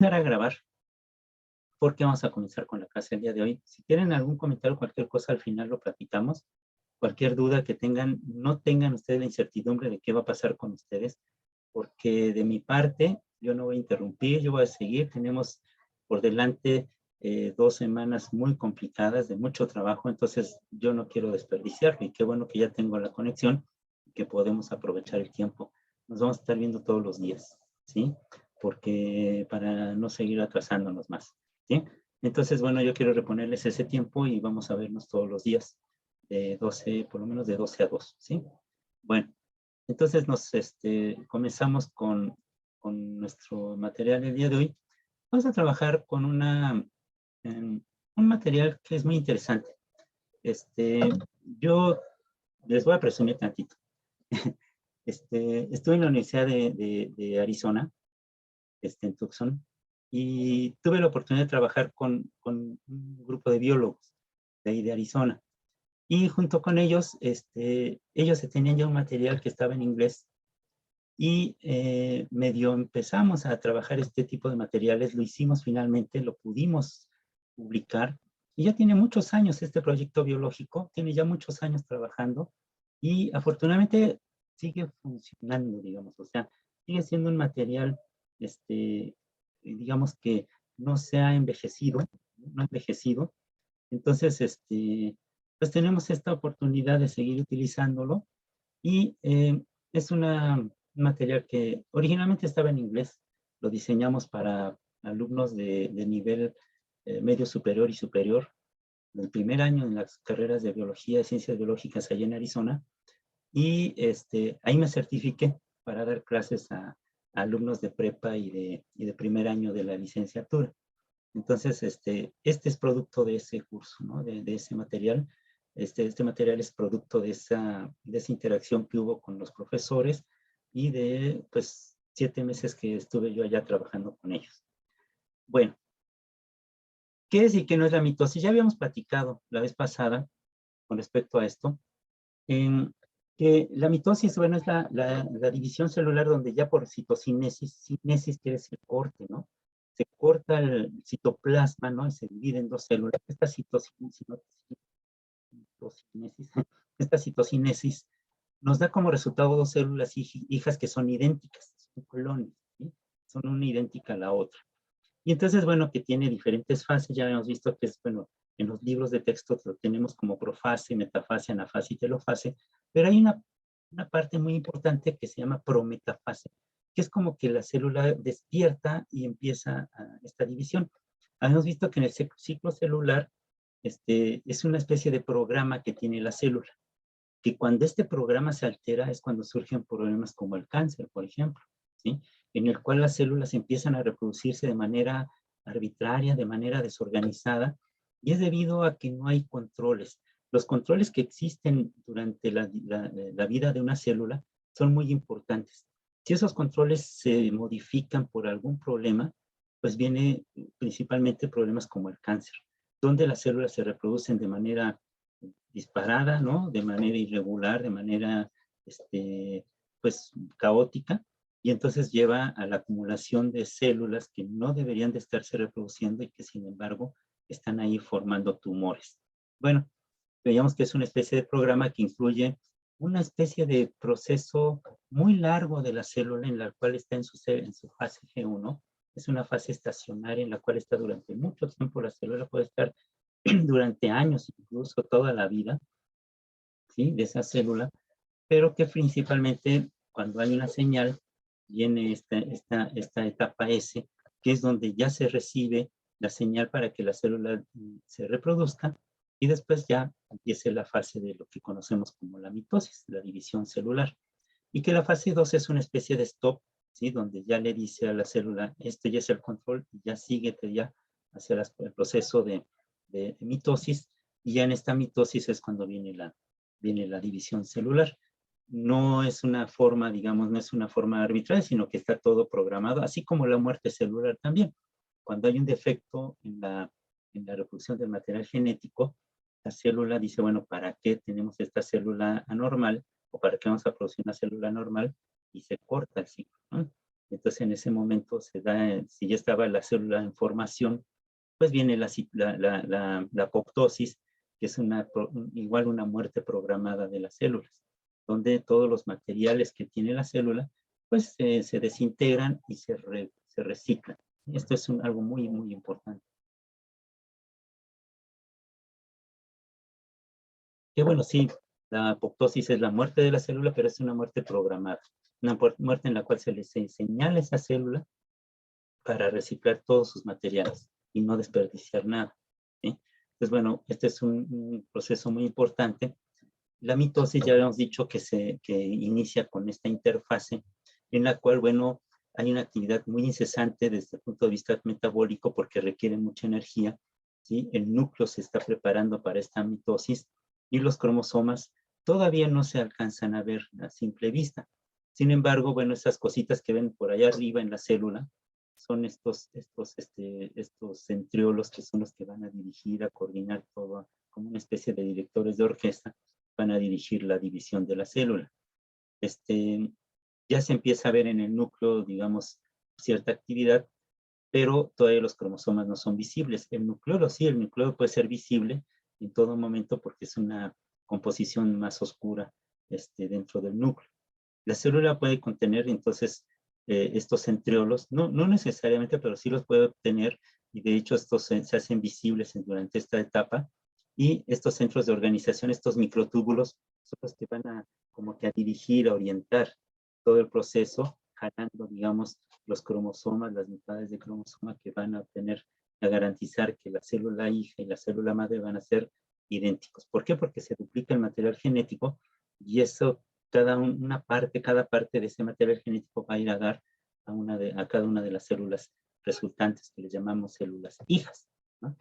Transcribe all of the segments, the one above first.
empezar a grabar porque vamos a comenzar con la clase el día de hoy. Si tienen algún comentario, cualquier cosa, al final lo platicamos. Cualquier duda que tengan, no tengan ustedes la incertidumbre de qué va a pasar con ustedes, porque de mi parte, yo no voy a interrumpir, yo voy a seguir. Tenemos por delante 2 semanas muy complicadas, de mucho trabajo, entonces yo no quiero desperdiciarlo y qué bueno que ya tengo la conexión y que podemos aprovechar el tiempo. Nos vamos a estar viendo todos los días, ¿sí? Porque para no seguir atrasándonos más, ¿sí? Entonces, bueno, yo quiero reponerles ese tiempo y vamos a vernos todos los días de 12, por lo menos de 12 a 2, ¿sí? Bueno, entonces comenzamos con nuestro material del día de hoy. Vamos a trabajar con un material que es muy interesante. Yo les voy a presumir tantito. Estuve en la Universidad de Arizona, en Tucson, y tuve la oportunidad de trabajar con un grupo de biólogos de ahí de Arizona. Y junto con ellos, ellos tenían ya un material que estaba en inglés y medio empezamos a trabajar este tipo de materiales, lo hicimos finalmente, lo pudimos publicar, y ya tiene muchos años este proyecto biológico, tiene ya muchos años trabajando, y afortunadamente sigue funcionando, digamos, o sea, sigue siendo un material, digamos que no se ha envejecido, no ha envejecido, entonces, pues tenemos esta oportunidad de seguir utilizándolo, y es un material que originalmente estaba en inglés, lo diseñamos para alumnos de nivel medio superior y superior, del primer año en las carreras de biología y ciencias biológicas allá en Arizona, y ahí me certifiqué para dar clases a alumnos de prepa y de primer año de la licenciatura. Entonces, este es producto de ese curso, ¿no? De ese material. Este material es producto de esa interacción que hubo con los profesores y de, pues, 7 meses que estuve yo allá trabajando con ellos. Bueno, ¿qué es y qué no es la mitosis? Ya habíamos platicado la vez pasada con respecto a esto, que la mitosis, bueno, es la división celular donde ya por citocinesis, cinesis quiere decir corte, ¿no? Se corta el citoplasma, ¿no? Y se divide en dos células. Esta citocinesis nos da como resultado dos células hijas que son idénticas, son clones, ¿sí? Son una idéntica a la otra. Y entonces, bueno, que tiene diferentes fases, ya hemos visto que es, bueno, en los libros de texto lo tenemos como profase, metafase, anafase y telofase, pero hay una parte muy importante que se llama prometafase, que es como que la célula despierta y empieza esta división. Hemos visto que en el ciclo celular es una especie de programa que tiene la célula, que cuando este programa se altera es cuando surgen problemas como el cáncer, por ejemplo, ¿sí? En el cual las células empiezan a reproducirse de manera arbitraria, de manera desorganizada, y es debido a que no hay controles. Los controles que existen durante la vida de una célula son muy importantes. Si esos controles se modifican por algún problema, pues viene principalmente problemas como el cáncer, donde las células se reproducen de manera disparada, ¿no? De manera irregular, de manera, pues, caótica, y entonces lleva a la acumulación de células que no deberían de estarse reproduciendo y que, sin embargo, están ahí formando tumores. Bueno, veíamos que es una especie de programa que incluye una especie de proceso muy largo de la célula en la cual está en su fase G1. Es una fase estacionaria en la cual está durante mucho tiempo. La célula puede estar durante años, incluso toda la vida, ¿sí? De esa célula, pero que principalmente cuando hay una señal, viene esta etapa S, que es donde ya se recibe la señal para que la célula se reproduzca, y después ya empiece la fase de lo que conocemos como la mitosis, la división celular. Y que la fase 2 es una especie de stop, ¿sí? Donde ya le dice a la célula, esto ya es el control, y ya síguete ya hacia el proceso de mitosis, y ya en esta mitosis es cuando viene la división celular. No es una forma, digamos, no es una forma arbitraria, sino que está todo programado, así como la muerte celular también. Cuando hay un defecto en la reproducción del material genético, la célula dice, bueno, ¿para qué tenemos esta célula anormal? ¿O para qué vamos a producir una célula normal? Y se corta el ciclo, ¿no? Entonces, en ese momento se da, si ya estaba la célula en formación, pues viene la apoptosis, que es igual una muerte programada de las células, donde todos los materiales que tiene la célula, pues se desintegran y se reciclan. Esto es algo muy, muy importante. Que bueno, sí, la apoptosis es la muerte de la célula, pero es una muerte programada. Una muerte en la cual se le señala a esa célula para reciclar todos sus materiales y no desperdiciar nada, ¿sí? Entonces, bueno, este es un proceso muy importante. La mitosis ya habíamos dicho que inicia con esta interfase en la cual, bueno, hay una actividad muy incesante desde el punto de vista metabólico porque requiere mucha energía, ¿sí? El núcleo se está preparando para esta mitosis y los cromosomas todavía no se alcanzan a ver a simple vista. Sin embargo, bueno, esas cositas que ven por allá arriba en la célula son estos centriolos que son los que van a dirigir, a coordinar todo, como una especie de directores de orquesta, van a dirigir la división de la célula. Ya se empieza a ver en el núcleo, digamos, cierta actividad, pero todavía los cromosomas no son visibles. El nucleolo sí, el nucleolo puede ser visible en todo momento porque es una composición más oscura dentro del núcleo. La célula puede contener entonces estos centriolos, no necesariamente, pero sí los puede obtener, y de hecho estos se hacen visibles durante esta etapa, y estos centros de organización, estos microtúbulos, son los que van a como que a dirigir, a orientar todo el proceso, jalando, digamos, los cromosomas, las mitades de cromosoma que van a obtener, a garantizar que la célula hija y la célula madre van a ser idénticos. ¿Por qué? Porque se duplica el material genético y eso, cada parte de ese material genético va a ir a dar a cada una de las células resultantes, que les llamamos células hijas, ¿no?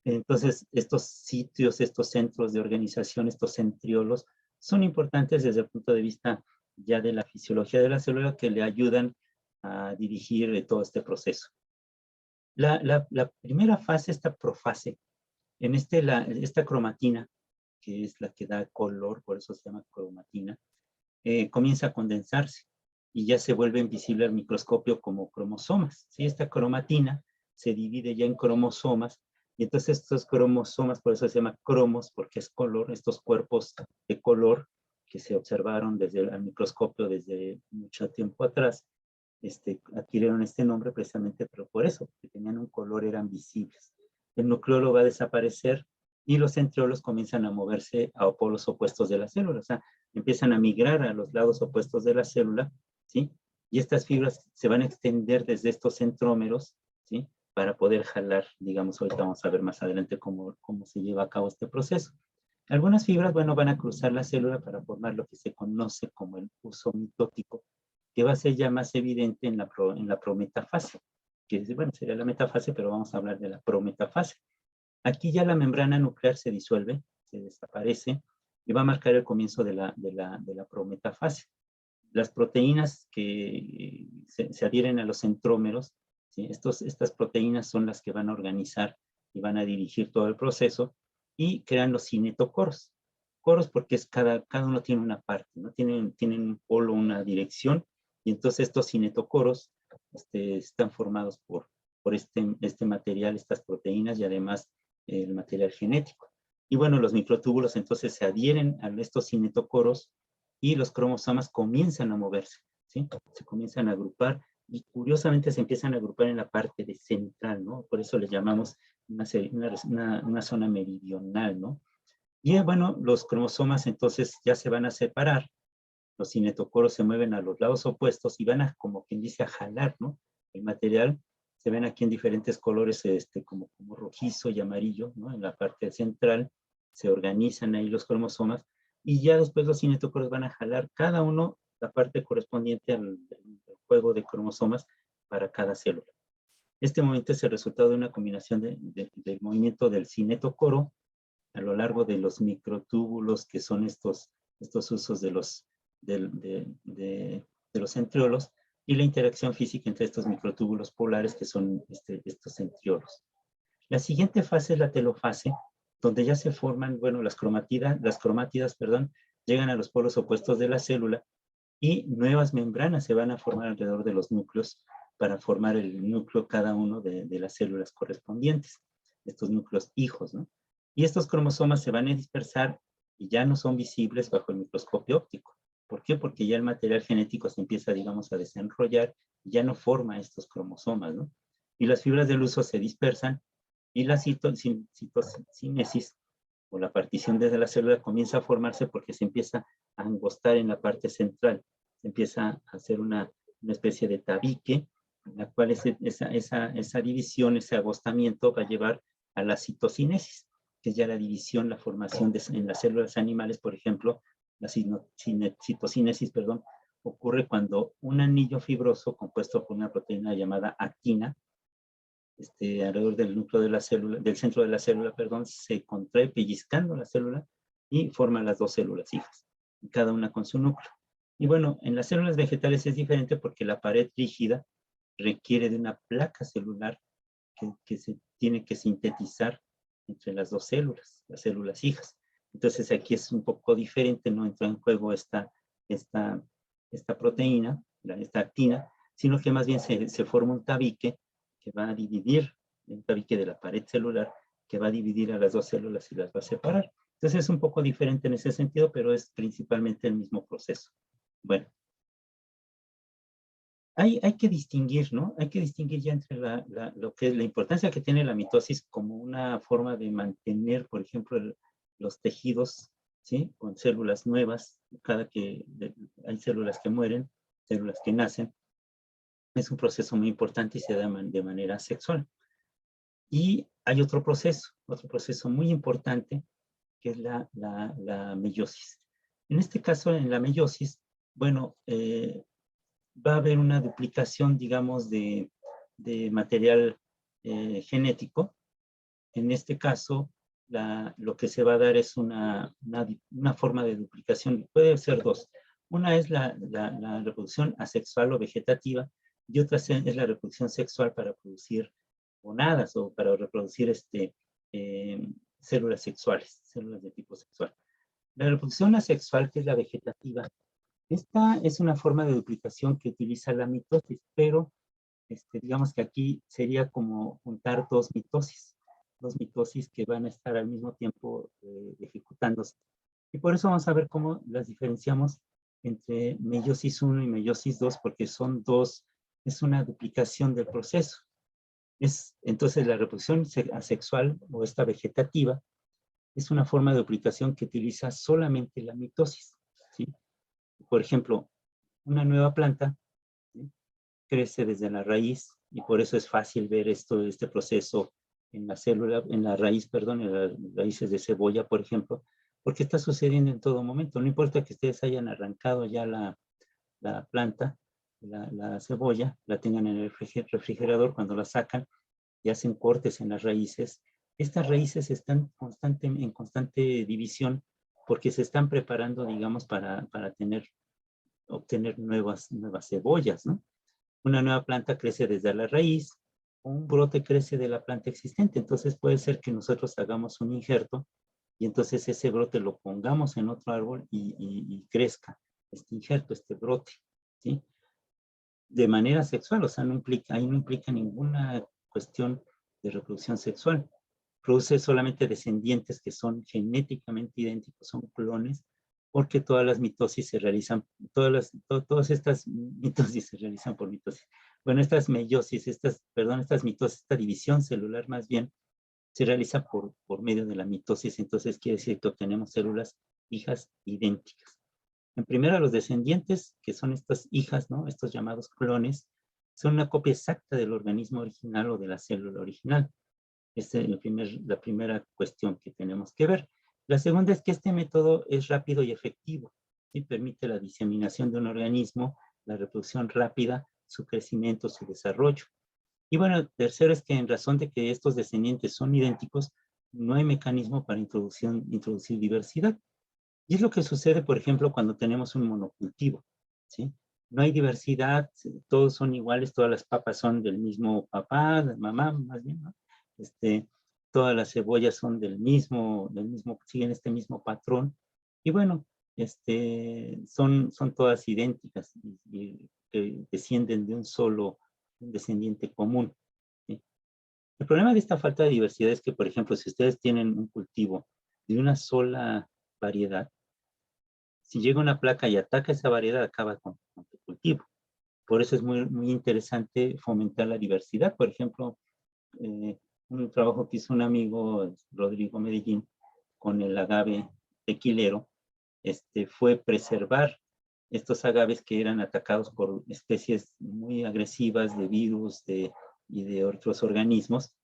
Entonces, estos sitios, estos centros de organización, estos centriolos, son importantes desde el punto de vista ya de la fisiología de la célula, que le ayudan a dirigir todo este proceso. La primera fase, esta profase, en esta cromatina, que es la que da color, por eso se llama cromatina, comienza a condensarse y ya se vuelve visible al microscopio como cromosomas, ¿sí? Esta cromatina se divide ya en cromosomas y entonces estos cromosomas, por eso se llama cromos, porque es color, estos cuerpos de color que se observaron desde el microscopio desde mucho tiempo atrás, adquirieron este nombre precisamente, pero por eso, que tenían un color, eran visibles. El nucleolo va a desaparecer y los centriolos comienzan a moverse a polos opuestos de la célula, o sea, empiezan a migrar a los lados opuestos de la célula, ¿sí? Y estas fibras se van a extender desde estos centrómeros, ¿sí? Para poder jalar, digamos, ahorita vamos a ver más adelante cómo se lleva a cabo este proceso. Algunas fibras, bueno, van a cruzar la célula para formar lo que se conoce como el uso mitótico, que va a ser ya más evidente en la prometafase, que bueno, sería la metafase, pero vamos a hablar de la prometafase. Aquí ya la membrana nuclear se disuelve, se desaparece, y va a marcar el comienzo de la prometafase. Las proteínas que se adhieren a los centrómeros, ¿sí? Estas proteínas son las que van a organizar y van a dirigir todo el proceso y crean los cinetocoros. Coros porque cada uno tiene una parte, ¿no? Tienen un polo, una dirección, y entonces estos cinetocoros están formados por este material, estas proteínas y además el material genético. Y bueno, los microtúbulos entonces se adhieren a estos cinetocoros y los cromosomas comienzan a moverse, ¿sí? Se comienzan a agrupar y curiosamente se empiezan a agrupar en la parte de central, ¿no? Por eso le llamamos una zona meridional, ¿no? Y bueno, los cromosomas entonces ya se van a separar, los cinetocoros se mueven a los lados opuestos y van a, como quien dice, a jalar, ¿no? El material. Se ven aquí en diferentes colores, como rojizo y amarillo, ¿no? En la parte central se organizan ahí los cromosomas y ya después los cinetocoros van a jalar cada uno la parte correspondiente al juego de cromosomas para cada célula. Este movimiento es el resultado de una combinación del movimiento del cinetocoro a lo largo de los microtúbulos, que son estos usos de los centriolos, y la interacción física entre estos microtúbulos polares, que son estos centriolos. La siguiente fase es la telofase, donde ya se forman, bueno, las cromátidas, llegan a los polos opuestos de la célula y nuevas membranas se van a formar alrededor de los núcleos para formar el núcleo cada uno de las células correspondientes, estos núcleos hijos, ¿no? Y estos cromosomas se van a dispersar y ya no son visibles bajo el microscopio óptico. ¿Por qué? Porque ya el material genético se empieza, digamos, a desenrollar y ya no forma estos cromosomas, ¿no? Y las fibras del uso se dispersan y la citocinesis o la partición desde la célula comienza a formarse porque se empieza a angostar en la parte central. Se empieza a hacer una especie de tabique, en la cual esa división, ese agostamiento va a llevar a la citocinesis, que es ya la división, la formación en las células animales, por ejemplo, la citocinesis, perdón, ocurre cuando un anillo fibroso compuesto por una proteína llamada actina, alrededor del núcleo de la célula, del centro de la célula, perdón, se contrae pellizcando la célula y forma las dos células hijas, cada una con su núcleo. Y bueno, en las células vegetales es diferente porque la pared rígida requiere de una placa celular que se tiene que sintetizar entre las dos células, las células hijas. Entonces aquí es un poco diferente, no entra en juego esta proteína, esta actina, sino que más bien se forma un tabique que va a dividir, el tabique de la pared celular, que va a dividir a las dos células y las va a separar. Entonces es un poco diferente en ese sentido, pero es principalmente el mismo proceso. Bueno, hay que distinguir, ¿no? Hay que distinguir ya entre lo que es la importancia que tiene la mitosis como una forma de mantener, por ejemplo, los tejidos, ¿sí? Con células nuevas, hay células que mueren, células que nacen. Es un proceso muy importante y se da de manera sexual. Y hay otro proceso muy importante, que es la meiosis. En este caso, en la meiosis, bueno, va a haber una duplicación, digamos, de material genético. En este caso, lo que se va a dar es una forma de duplicación. Puede ser dos. Una es la reproducción asexual o vegetativa, y otra es la reproducción sexual para producir gonadas o para reproducir células sexuales, células de tipo sexual. La reproducción asexual, que es la vegetativa, esta es una forma de duplicación que utiliza la mitosis, pero digamos que aquí sería como juntar dos mitosis que van a estar al mismo tiempo ejecutándose. Y por eso vamos a ver cómo las diferenciamos entre meiosis 1 y meiosis 2, porque son dos, es una duplicación del proceso. Entonces la reproducción asexual o esta vegetativa es una forma de duplicación que utiliza solamente la mitosis, ¿sí? Por ejemplo, una nueva planta, ¿sí?, crece desde la raíz y por eso es fácil ver este proceso en la célula, en la raíz, perdón, en las raíces de cebolla, por ejemplo, porque está sucediendo en todo momento. No importa que ustedes hayan arrancado ya la planta, la cebolla, la tengan en el refrigerador, cuando la sacan y hacen cortes en las raíces. Estas raíces están en constante división porque se están preparando, digamos, para obtener nuevas cebollas, ¿no? Una nueva planta crece desde la raíz, un brote crece de la planta existente. Entonces puede ser que nosotros hagamos un injerto y entonces ese brote lo pongamos en otro árbol y crezca este injerto, este brote, ¿sí? De manera sexual, o sea, ahí no implica ninguna cuestión de reproducción sexual. Produce solamente descendientes que son genéticamente idénticos, son clones, porque todas las mitosis se realizan, todas estas mitosis se realizan por mitosis. Bueno, estas meiosis, estas mitosis, esta división celular más bien, se realiza por medio de la mitosis. Entonces quiere decir que obtenemos células hijas idénticas. En primera, los descendientes, que son estas hijas, ¿no? Estos llamados clones, son una copia exacta del organismo original o de la célula original. Esa es la primera cuestión que tenemos que ver. La segunda es que este método es rápido y efectivo, y permite la diseminación de un organismo, la reproducción rápida, su crecimiento, su desarrollo. Y bueno, tercero es que en razón de que estos descendientes son idénticos, no hay mecanismo para introducir diversidad. Y es lo que sucede, por ejemplo, cuando tenemos un monocultivo, ¿sí? No hay diversidad, todos son iguales, todas las papas son del mismo papá, de mamá, más bien, ¿no? Todas las cebollas son siguen este mismo patrón. Y bueno, son todas idénticas y que descienden de un solo descendiente común, ¿sí? El problema de esta falta de diversidad es que, por ejemplo, si ustedes tienen un cultivo de una sola variedad, si llega una placa y ataca esa variedad, acaba con tu cultivo. Por eso es muy, muy interesante fomentar la diversidad. Por ejemplo, un trabajo que hizo un amigo, Rodrigo Medellín, con el agave tequilero, fue preservar estos agaves que eran atacados por especies muy agresivas de virus y de otros organismos,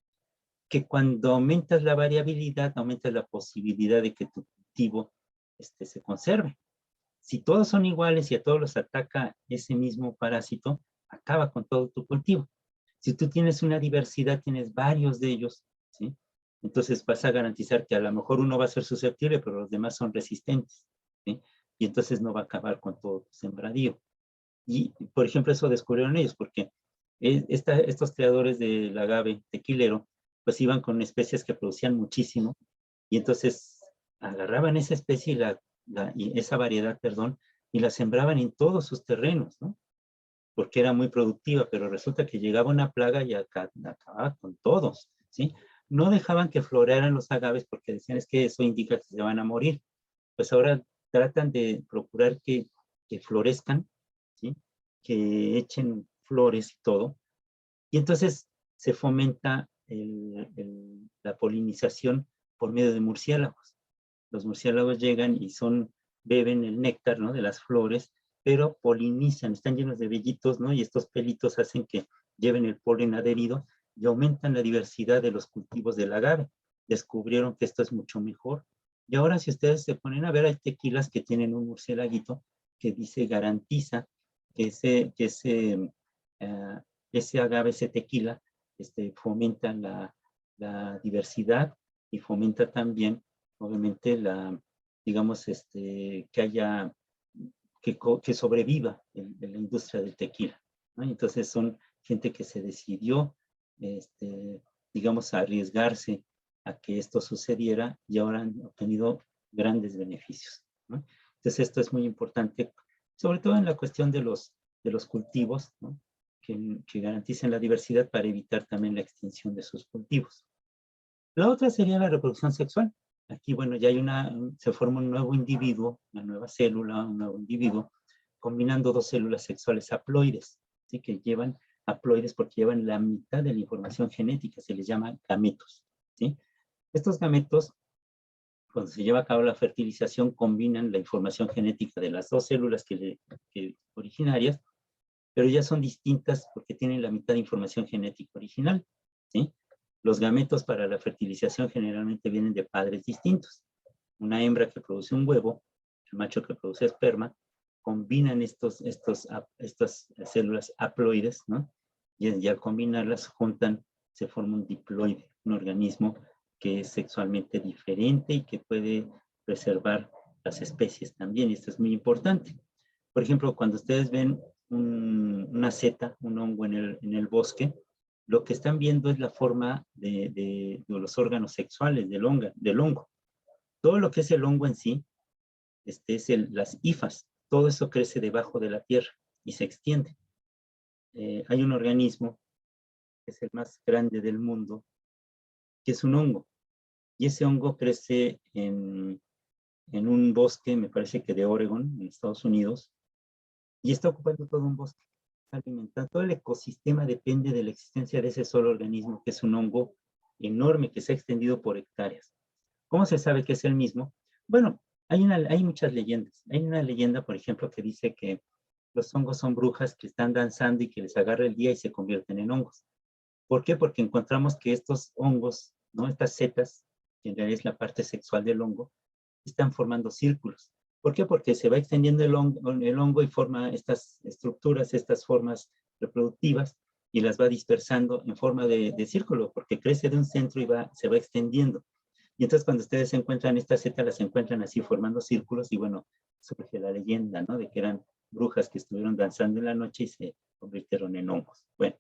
que cuando aumentas la variabilidad, aumentas la posibilidad de que tu cultivo se conserve. Si todos son iguales y a todos los ataca ese mismo parásito, acaba con todo tu cultivo. Si tú tienes una diversidad, tienes varios de ellos, ¿sí? Entonces vas a garantizar que a lo mejor uno va a ser susceptible, pero los demás son resistentes, ¿sí? Y entonces no va a acabar con todo tu sembradío. Y, por ejemplo, eso descubrieron ellos, porque estos creadores del agave tequilero, pues iban con especies que producían muchísimo, y entonces agarraban esa especie y esa variedad, perdón, y la sembraban en todos sus terrenos, ¿no? Porque era muy productiva, pero resulta que llegaba una plaga y acababa con todos, ¿sí? No dejaban que florearan los agaves porque decían, es que eso indica que se van a morir. Pues ahora tratan de procurar que florezcan, ¿sí? Que echen flores y todo. Y entonces se fomenta la polinización por medio de murciélagos. Los murciélagos llegan y beben el néctar, ¿no?, de las flores, pero polinizan, están llenos de vellitos, ¿no? Y estos pelitos hacen que lleven el polen adherido y aumentan la diversidad de los cultivos del agave. Descubrieron que esto es mucho mejor. Y ahora si ustedes se ponen a ver, hay tequilas que tienen un murciélaguito que dice, garantiza que uh, ese agave, ese tequila, fomenta la diversidad y fomenta también, obviamente, digamos, que haya, que sobreviva en la industria del tequila, ¿no? Entonces son gente que se decidió, digamos, a arriesgarse a que esto sucediera y ahora han obtenido grandes beneficios, ¿no? Entonces esto es muy importante, sobre todo en la cuestión de los cultivos, ¿no?, que garanticen la diversidad para evitar también la extinción de sus cultivos. La otra sería la reproducción sexual. Aquí, bueno, ya se forma un nuevo individuo, una nueva célula, un nuevo individuo, combinando dos células sexuales haploides, ¿sí? Que llevan haploides porque llevan la mitad de la información genética, se les llama gametos, ¿sí? Estos gametos, cuando se lleva a cabo la fertilización, combinan la información genética de las dos células originarias, pero ya son distintas porque tienen la mitad de información genética original, ¿sí? Los gametos para la fertilización generalmente vienen de padres distintos. Una hembra que produce un huevo, el macho que produce esperma, combinan estas células haploides, ¿no? Y al combinarlas juntan, se forma un diploide, un organismo que es sexualmente diferente y que puede preservar las especies también, y esto es muy importante. Por ejemplo, cuando ustedes ven una seta, un hongo en el bosque, lo que están viendo es la forma de los órganos sexuales del hongo. Todo lo que es el hongo en sí, es las hifas, todo eso crece debajo de la tierra y se extiende. Hay un organismo que es el más grande del mundo, que es un hongo, y ese hongo crece en un bosque, me parece que de Oregon, en Estados Unidos, y está ocupando todo un bosque, alimentando. Todo el ecosistema depende de la existencia de ese solo organismo, que es un hongo enorme que se ha extendido por hectáreas. ¿Cómo se sabe que es el mismo? Bueno, hay muchas leyendas. Hay una leyenda, por ejemplo, que dice que los hongos son brujas que están danzando y que les agarra el día y se convierten en hongos. ¿Por qué? Porque encontramos que estos hongos, ¿no?, estas setas, que en realidad es la parte sexual del hongo, están formando círculos. ¿Por qué? Porque se va extendiendo el hongo y forma estas estructuras, estas formas reproductivas, y las va dispersando en forma de círculo, porque crece de un centro y se va extendiendo. Y entonces cuando ustedes encuentran estas setas, las encuentran así formando círculos, y bueno, surge la leyenda, ¿no?, de que eran brujas que estuvieron danzando en la noche y se convirtieron en hongos. Bueno,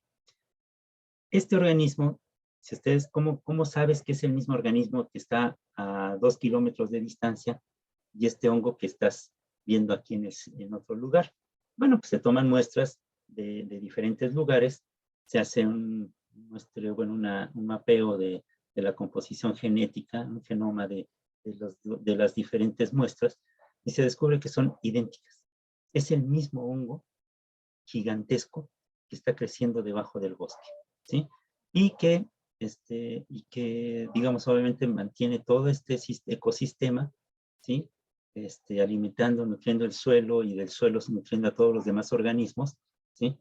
este organismo, si ustedes, ¿cómo sabes que es el mismo organismo que está a 2 kilómetros de distancia y este hongo que estás viendo aquí en otro lugar. Bueno, pues se toman muestras de diferentes lugares, se hace un muestreo, bueno, un mapeo de la composición genética, un genoma de las diferentes muestras, y se descubre que son idénticas. Es el mismo hongo gigantesco que está creciendo debajo del bosque, ¿sí? Y que, digamos, obviamente mantiene todo este ecosistema, ¿sí? Alimentando, nutriendo el suelo, y del suelo nutriendo a todos los demás organismos, ¿sí?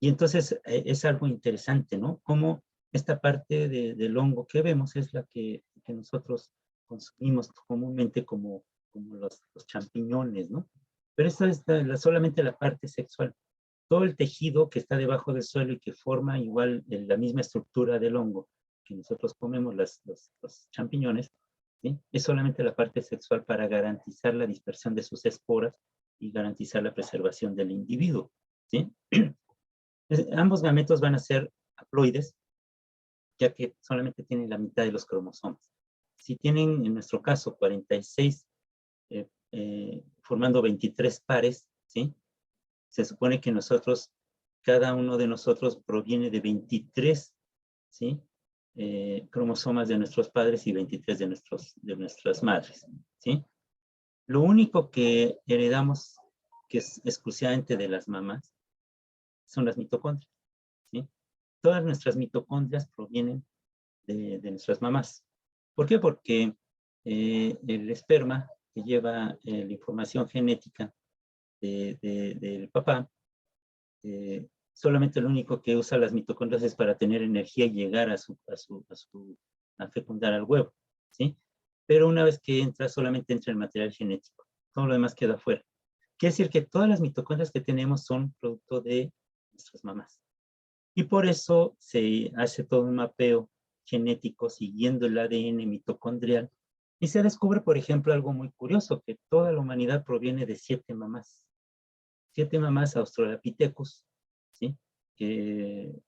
Y entonces es algo interesante, ¿no? Cómo esta parte del hongo que vemos es la que nosotros consumimos comúnmente como los champiñones, ¿no? Pero esta es solamente la parte sexual. Todo el tejido que está debajo del suelo y que forma igual la misma estructura del hongo que nosotros comemos, los champiñones, ¿sí? Es solamente la parte sexual para garantizar la dispersión de sus esporas y garantizar la preservación del individuo, ¿sí? Ambos gametos van a ser haploides, ya que solamente tienen la mitad de los cromosomas. Si tienen, en nuestro caso, 46, formando 23 pares, ¿sí? Se supone que cada uno de nosotros proviene de 23, ¿sí? Cromosomas de nuestros padres y 23 de nuestras madres, ¿sí? Lo único que heredamos, que es exclusivamente de las mamás, son las mitocondrias, ¿sí? Todas nuestras mitocondrias provienen de nuestras mamás. ¿Por qué? Porque el esperma que lleva la información genética del papá, solamente lo único que usa las mitocondrias es para tener energía y llegar a fecundar al huevo, ¿sí? Pero una vez que entra, solamente entra el material genético. Todo lo demás queda fuera. Quiere decir que todas las mitocondrias que tenemos son producto de nuestras mamás. Y por eso se hace todo un mapeo genético siguiendo el ADN mitocondrial. Y se descubre, por ejemplo, algo muy curioso, que toda la humanidad proviene de 7 mamás. 7 mamás Australopithecus, ¿sí? que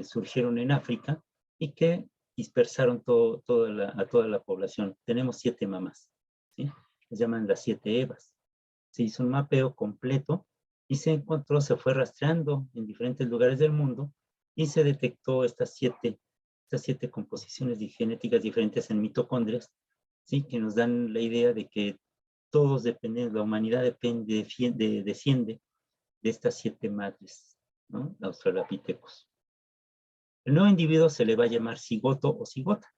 surgieron en África y que dispersaron a toda la población. Tenemos 7 mamás, ¿sí? Les llaman las 7 Evas. Se hizo un mapeo completo y se fue rastreando en diferentes lugares del mundo y se detectó estas siete composiciones genéticas diferentes en mitocondrias, ¿sí? Que nos dan la idea de que todos dependen, la humanidad desciende de estas 7 madres, ¿no? Australopithecus. El nuevo individuo se le va a llamar cigoto o cigota,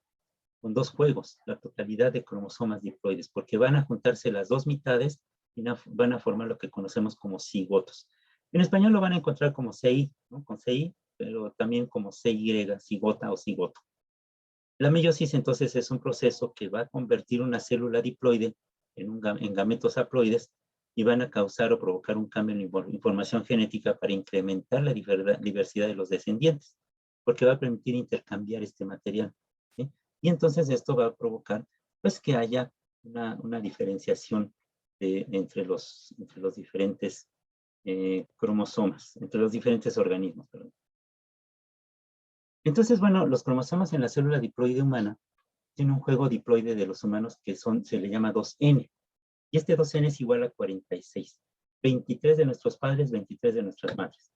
con 2 juegos, la totalidad de cromosomas diploides, porque van a juntarse las 2 mitades y van a formar lo que conocemos como cigotos. En español lo van a encontrar como CI, ¿no? Con CI, pero también como CY, cigota o cigoto. La meiosis entonces es un proceso que va a convertir una célula diploide en gametos haploides y van a causar o provocar un cambio en información genética para incrementar la diversidad de los descendientes, porque va a permitir intercambiar este material, ¿sí? Y entonces esto va a provocar pues que haya una diferenciación entre los diferentes cromosomas, entre los diferentes organismos, perdón. Entonces, bueno, los cromosomas en la célula diploide humana tienen un juego diploide de los humanos que se le llama 2N. Y este 2N es igual a 46. 23 de nuestros padres, 23 de nuestras madres.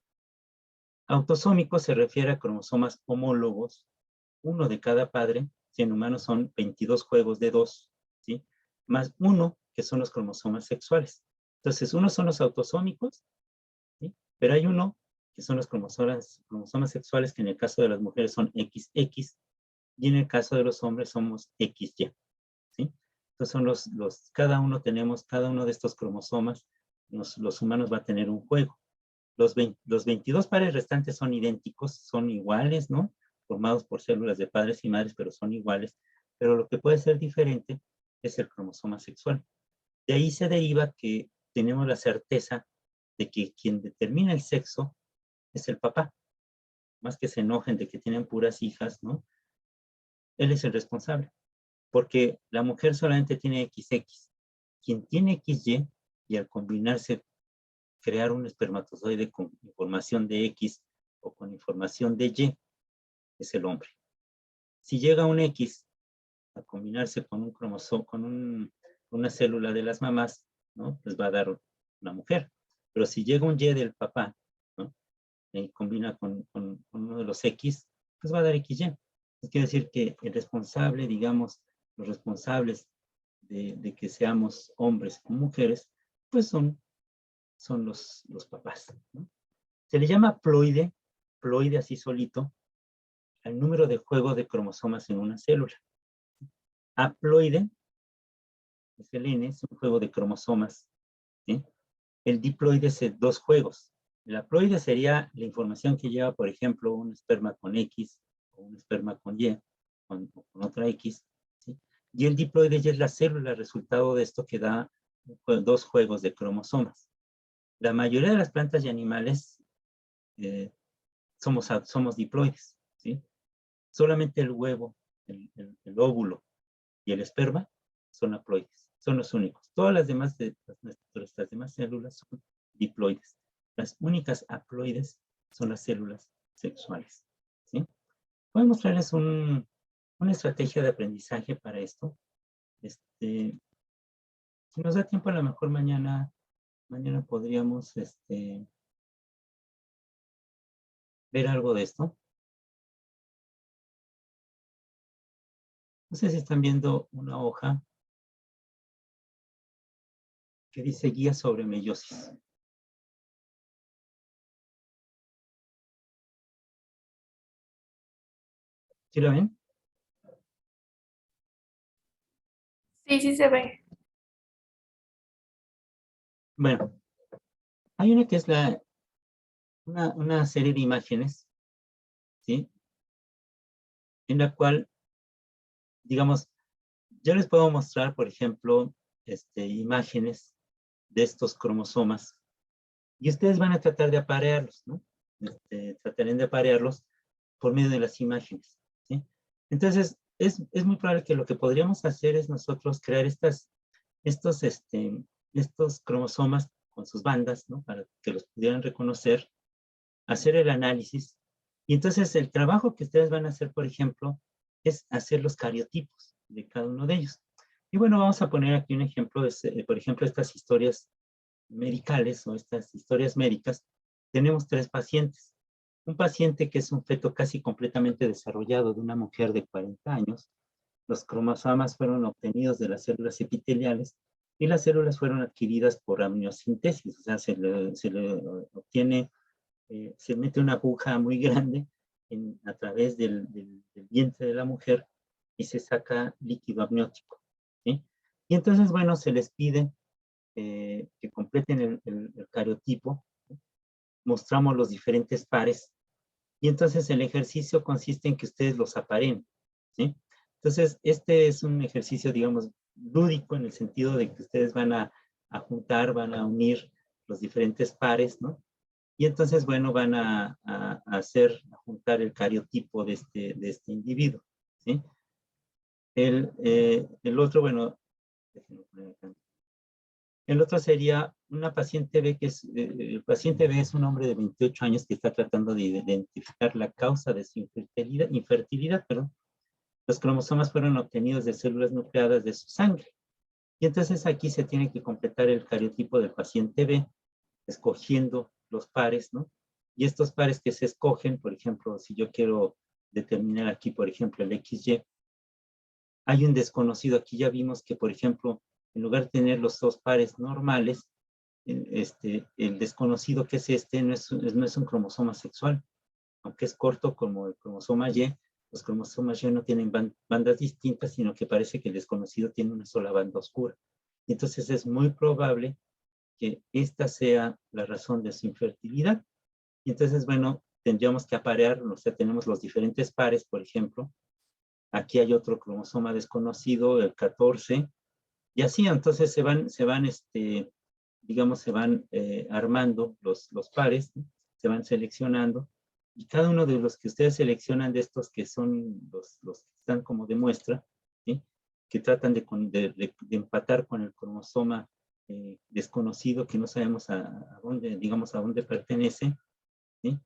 Autosómico se refiere a cromosomas homólogos, uno de cada padre. Si en humanos son 22 juegos de 2, ¿sí? Más 1, que son los cromosomas sexuales. Entonces, uno son los autosómicos, ¿sí? Pero hay uno que son los cromosomas sexuales, que en el caso de las mujeres son XX, y en el caso de los hombres somos XY, ¿sí? Entonces cada uno de estos cromosomas, los humanos va a tener un juego. Los 22 pares restantes son idénticos, son iguales, ¿no? Formados por células de padres y madres, pero son iguales. Pero lo que puede ser diferente es el cromosoma sexual. De ahí se deriva que tenemos la certeza de que quien determina el sexo es el papá. Más que se enojen de que tienen puras hijas, ¿no? Él es el responsable. Porque la mujer solamente tiene XX. Quien tiene XY, y al combinarse, crear un espermatozoide con información de X o con información de Y, es el hombre. Si llega un X a combinarse con un cromosoma, con un una célula de las mamás, ¿no? Pues va a dar una mujer. Pero si llega un Y del papá, ¿no? Y combina con uno de los X, pues va a dar XY. Es quiere decir que el responsable, digamos, los responsables de que seamos hombres o mujeres, pues son los papás, ¿no? Se le llama ploide así solito, al número de juego de cromosomas en una célula. Haploide, es el N, es un juego de cromosomas, ¿sí? El diploide es dos juegos. El haploide sería la información que lleva, por ejemplo, un esperma con X o un esperma con Y, con otra X, ¿sí? Y el diploide ya es la célula, resultado de esto que da dos juegos de cromosomas. La mayoría de las plantas y animales somos diploides, ¿sí? Solamente el huevo, el óvulo y el esperma son haploides, son los únicos. Todas las demás, las demás células son diploides. Las únicas haploides son las células sexuales, ¿sí? Voy a mostrarles una estrategia de aprendizaje para esto. Si nos da tiempo, a lo mejor mañana podríamos ver algo de esto. No sé si están viendo una hoja que dice guía sobre meiosis. ¿Sí la ven? Sí, sí se ve. Bueno, hay una que es una serie de imágenes, ¿sí? En la cual, digamos, yo les puedo mostrar, por ejemplo, imágenes de estos cromosomas y ustedes van a tratar de aparearlos, ¿no? Tratarán de aparearlos por medio de las imágenes, ¿sí? Entonces, es muy probable que lo que podríamos hacer es nosotros crear estos cromosomas con sus bandas, ¿no? Para que los pudieran reconocer, hacer el análisis. Y entonces el trabajo que ustedes van a hacer, por ejemplo, es hacer los cariotipos de cada uno de ellos. Y bueno, vamos a poner aquí un ejemplo, por ejemplo, estas historias medicales o estas historias médicas. Tenemos 3 pacientes. Un paciente que es un feto casi completamente desarrollado de una mujer de 40 años. Los cromosomas fueron obtenidos de las células epiteliales y las células fueron adquiridas por amniocentesis, o sea, se le obtiene, se mete una aguja muy grande a través del vientre de la mujer y se saca líquido amniótico, ¿sí? Y entonces, bueno, se les pide que completen el cariotipo, ¿sí? Mostramos los diferentes pares y entonces el ejercicio consiste en que ustedes los aparen, ¿sí? Entonces, este es un ejercicio, digamos, lúdico en el sentido de que ustedes van a juntar, van a unir los diferentes pares, ¿no? Y entonces, bueno, van a juntar el cariotipo de este individuo, ¿sí? El otro, bueno, déjenme poner acá. El otro sería una paciente B, el paciente B es un hombre de 28 años que está tratando de identificar la causa de su infertilidad, perdón. Los cromosomas fueron obtenidos de células nucleadas de su sangre. Y entonces aquí se tiene que completar el cariotipo del paciente B, escogiendo los pares, ¿no? Y estos pares que se escogen, por ejemplo, si yo quiero determinar aquí, por ejemplo, el XY, hay un desconocido. Aquí ya vimos que, por ejemplo, en lugar de tener los 2 pares normales, el desconocido que es no es un cromosoma sexual, aunque es corto como el cromosoma Y. Los cromosomas Y no tienen bandas distintas, sino que parece que el desconocido tiene una sola banda oscura. Entonces es muy probable que esta sea la razón de su infertilidad. Y entonces, bueno, tendríamos que aparear, o sea, tenemos los diferentes pares, por ejemplo. Aquí hay otro cromosoma desconocido, el 14, y así, entonces digamos, se van armando los pares, ¿no? Se van seleccionando, y cada uno de los que ustedes seleccionan de estos que son los que están como de muestra, ¿sí? Que tratan de empatar con el cromosoma desconocido que no sabemos a dónde, digamos, a dónde pertenece, ¿sí?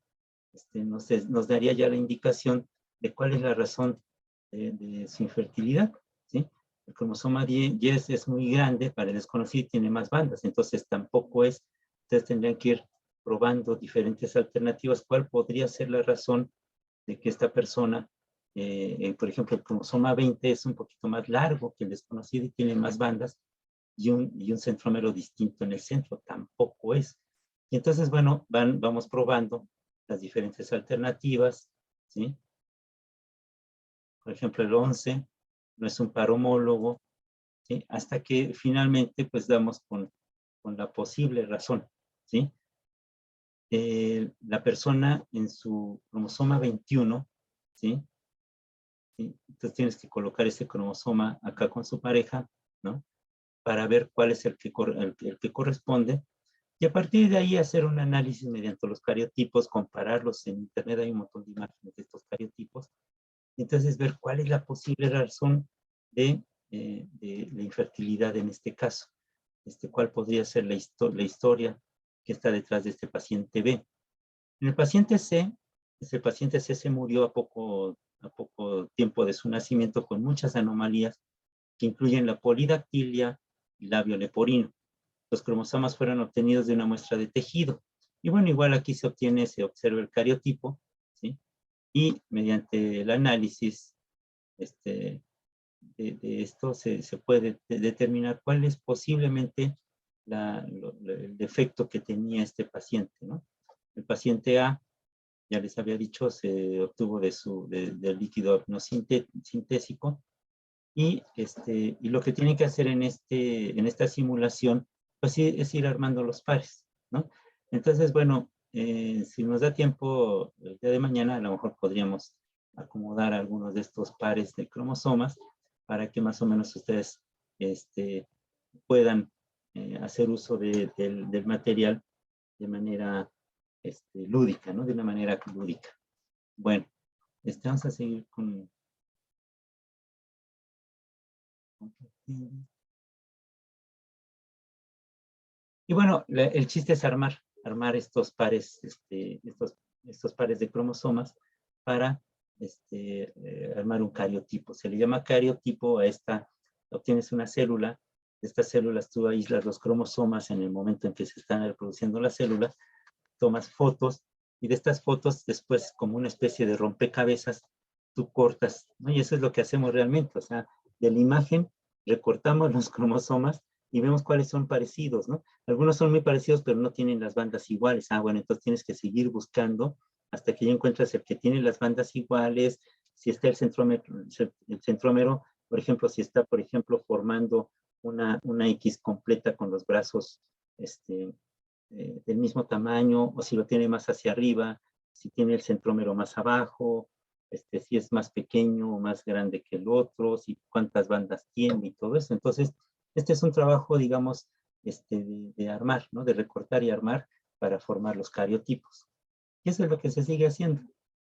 Nos daría ya la indicación de cuál es la razón de su infertilidad, ¿sí? El cromosoma 10 es muy grande para el desconocido y tiene más bandas, entonces tampoco es, ustedes tendrían que ir probando diferentes alternativas, cuál podría ser la razón de que esta persona, por ejemplo, el cromosoma 20 es un poquito más largo que el desconocido y tiene más bandas, y un centrómero distinto en el centro, tampoco es. Y entonces, bueno, vamos probando las diferentes alternativas, ¿sí? Por ejemplo, el 11 no es un par homólogo, ¿sí? Hasta que finalmente, pues, damos con la posible razón, ¿sí? La persona en su cromosoma 21, ¿sí? ¿Sí? Entonces tienes que colocar ese cromosoma acá con su pareja, ¿no? Para ver cuál es el que corresponde. Y a partir de ahí hacer un análisis mediante los cariotipos, compararlos. En internet hay un montón de imágenes de estos cariotipos. Y entonces ver cuál es la posible razón de la infertilidad en este caso. Cuál podría ser la historia que está detrás de este paciente B. En el paciente C, ese paciente C se murió a poco tiempo de su nacimiento con muchas anomalías que incluyen la polidactilia y labio leporino. Los cromosomas fueron obtenidos de una muestra de tejido. Y bueno, igual aquí se observa el cariotipo, ¿sí? Y mediante el análisis de esto se puede determinar cuál es posiblemente el defecto que tenía este paciente, ¿no? El paciente A, ya les había dicho, se obtuvo del líquido no sintésico, y lo que tienen que hacer en esta simulación, pues sí, es ir armando los pares, ¿no? Entonces, bueno, si nos da tiempo el día de mañana, a lo mejor podríamos acomodar algunos de estos pares de cromosomas para que más o menos ustedes puedan hacer uso del material de manera lúdica, ¿no? De una manera lúdica. Bueno, vamos a seguir con... Y bueno, el chiste es armar estos pares, estos pares de cromosomas para armar un cariotipo. Se le llama cariotipo a obtienes una célula, de estas células tú aíslas los cromosomas en el momento en que se están reproduciendo las células, tomas fotos, y de estas fotos después, como una especie de rompecabezas, tú cortas, ¿no? Y eso es lo que hacemos realmente, o sea, de la imagen recortamos los cromosomas y vemos cuáles son parecidos, ¿no? Algunos son muy parecidos, pero no tienen las bandas iguales. Bueno, entonces tienes que seguir buscando hasta que ya encuentras el que tiene las bandas iguales, si está el centrómero, por ejemplo, si está, por ejemplo, formando una X completa con los brazos del mismo tamaño, o si lo tiene más hacia arriba, si tiene el centrómero más abajo, si es más pequeño o más grande que el otro, si cuántas bandas tiene y todo eso. Entonces, este es un trabajo, digamos, de armar, ¿no? De recortar y armar para formar los cariotipos. Y eso es lo que se sigue haciendo.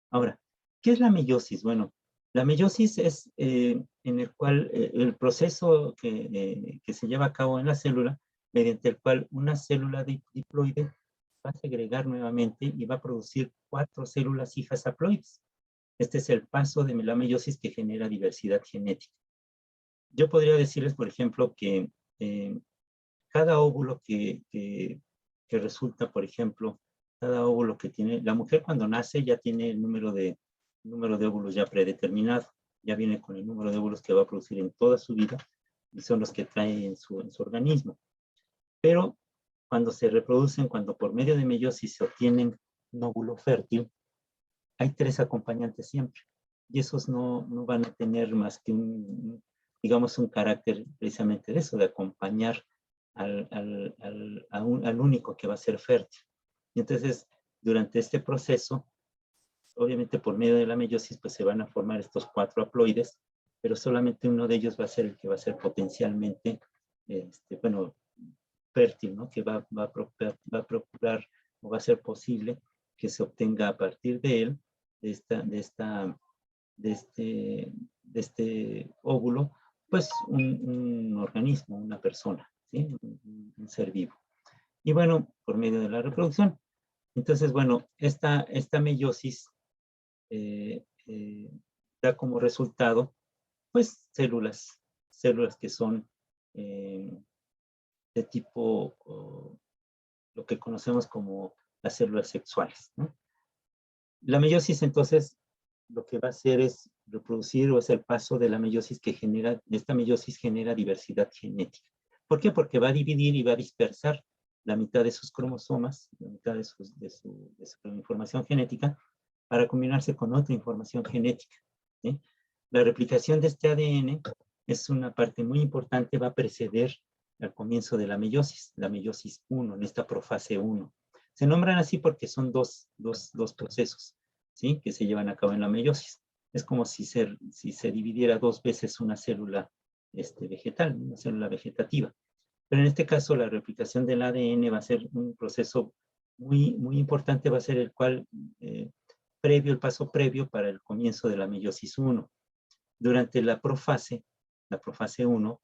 Ahora, ¿qué es la meiosis? Bueno, la meiosis es en el cual el proceso que se lleva a cabo en la célula, mediante el cual una célula diploide va a segregar nuevamente y va a producir 4 células hijas haploides. Este es el paso de la meiosis que genera diversidad genética. Yo podría decirles, por ejemplo, que cada óvulo que resulta, por ejemplo, cada óvulo que tiene, la mujer cuando nace ya tiene el número de óvulos ya predeterminado, ya viene con el número de óvulos que va a producir en toda su vida, y son los que trae en su organismo. Pero cuando se reproducen, cuando por medio de meiosis se obtienen un óvulo fértil, hay 3 acompañantes siempre, y esos no van a tener más que digamos, un carácter precisamente de eso, de acompañar al único que va a ser fértil. Y entonces, durante este proceso, obviamente por medio de la meiosis, pues se van a formar estos 4 haploides, pero solamente uno de ellos va a ser el que va a ser potencialmente, bueno, fértil, ¿no? Que va a procurar o va a ser posible que se obtenga a partir de él, de este óvulo, pues un organismo, una persona, ¿sí? Un ser vivo. Y bueno, por medio de la reproducción. Entonces, bueno, esta meiosis da como resultado, pues, células células que son de tipo, lo que conocemos como las células sexuales, ¿no? La meiosis, entonces, lo que va a hacer es reproducir o es el paso de la meiosis que genera, esta meiosis genera diversidad genética. ¿Por qué? Porque va a dividir y va a dispersar la mitad de sus cromosomas, la mitad de su información genética, para combinarse con otra información genética, ¿sí? La replicación de este ADN es una parte muy importante, va a preceder al comienzo de la meiosis 1, en esta profase 1. Se nombran así porque son dos procesos, ¿sí?, que se llevan a cabo en la meiosis. Es como si se dividiera dos veces una célula vegetal, una célula vegetativa. Pero en este caso, la replicación del ADN va a ser un proceso muy importante, va a ser el paso previo para el comienzo de la meiosis 1. Durante la profase 1,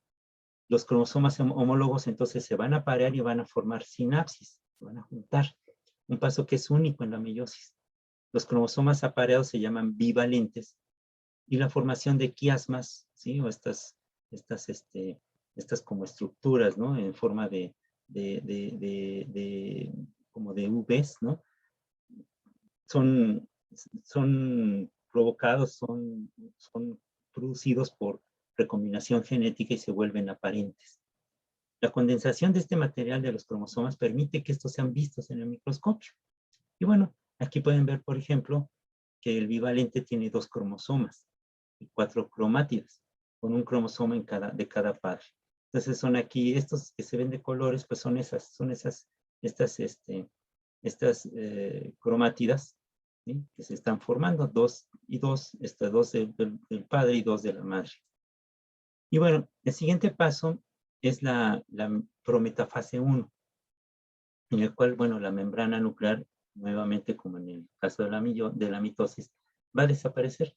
los cromosomas homólogos entonces se van a parear y van a formar sinapsis, se van a juntar, un paso que es único en la meiosis. Los cromosomas apareados se llaman bivalentes y la formación de quiasmas, ¿sí?, o estas como estructuras, ¿no?, en forma como de Vs, ¿no?, son provocados, son producidos por recombinación genética y se vuelven aparentes. La condensación de este material de los cromosomas permite que estos sean vistos en el microscopio. Y bueno, aquí pueden ver, por ejemplo, que el bivalente tiene 2 cromosomas y 4 cromátidas, con un cromosoma de cada padre. Entonces son aquí, estos que se ven de colores, pues son estas cromátidas, ¿sí?, que se están formando, 2 y 2, 2 del padre y 2 de la madre. Y bueno, el siguiente paso es la prometafase 1, en el cual, bueno, la membrana nuclear, nuevamente como en el caso de la mitosis, va a desaparecer.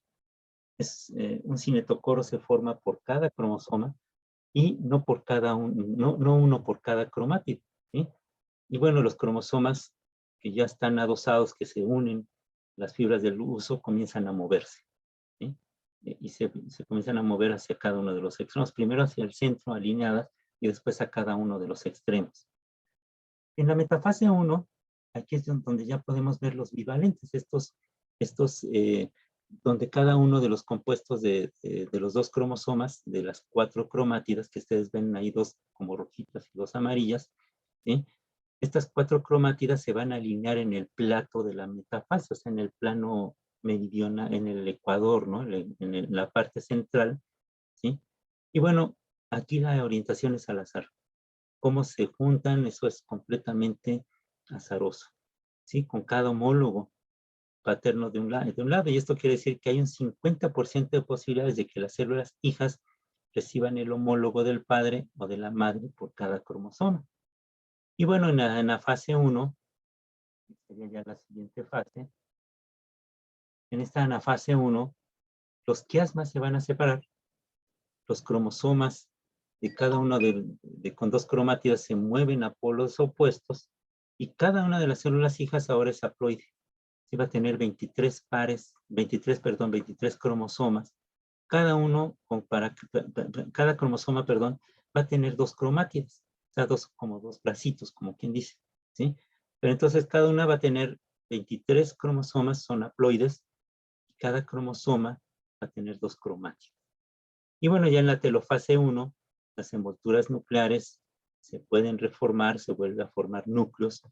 Un cinetocoro se forma por cada cromosoma y no uno por cada cromátido, ¿sí? Y bueno, los cromosomas que ya están adosados, que se unen, las fibras del huso comienzan a moverse, ¿sí? Y se comienzan a mover hacia cada uno de los extremos, primero hacia el centro, alineadas, y después a cada uno de los extremos. En la metafase 1, aquí es donde ya podemos ver los bivalentes, donde cada uno de los compuestos de los 2 cromosomas, de las 4 cromátidas, que ustedes ven ahí 2 como rojitas y 2 amarillas, ¿sí?, estas 4 cromátidas se van a alinear en el plato de la metafase, o sea, en el plano meridional, en el ecuador, ¿no?, en la parte central, ¿sí? Y bueno, aquí la orientación es al azar. Cómo se juntan, eso es completamente azaroso, ¿sí?, con cada homólogo paterno de un lado, y esto quiere decir que hay un 50% de posibilidades de que las células hijas reciban el homólogo del padre o de la madre por cada cromosoma. Y bueno, en la fase 1, que sería ya la siguiente fase, en esta anafase 1, los quiasmas se van a separar, los cromosomas de cada uno con 2 cromátidas se mueven a polos opuestos, y cada una de las células hijas ahora es haploide. Sí, va a tener 23 cromosomas. Cada cromosoma, perdón, va a tener 2 cromátidas, o sea, como dos bracitos, como quien dice, ¿sí? Pero entonces cada una va a tener 23 cromosomas, son haploides, y cada cromosoma va a tener 2 cromátidas. Y bueno, ya en la telofase 1, las envolturas nucleares se pueden reformar, se vuelve a formar núcleos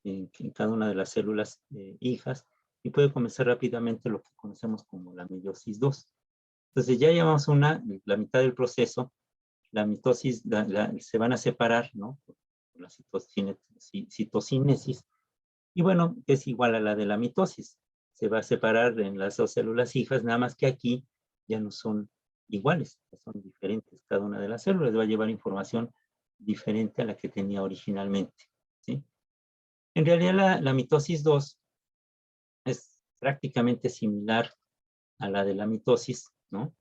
en cada una de las células hijas, y puede comenzar rápidamente lo que conocemos como la meiosis 2. Entonces ya llevamos la mitad del proceso, la mitosis, se van a separar, ¿no?, por la citocinesis, y bueno, es igual a la de la mitosis. Se va a separar en las 2 células hijas, nada más que aquí ya no son iguales, son diferentes. Cada una de las células va a llevar información diferente a la que tenía originalmente, ¿sí? En realidad la mitosis 2 es prácticamente similar a la de la mitosis, ¿no?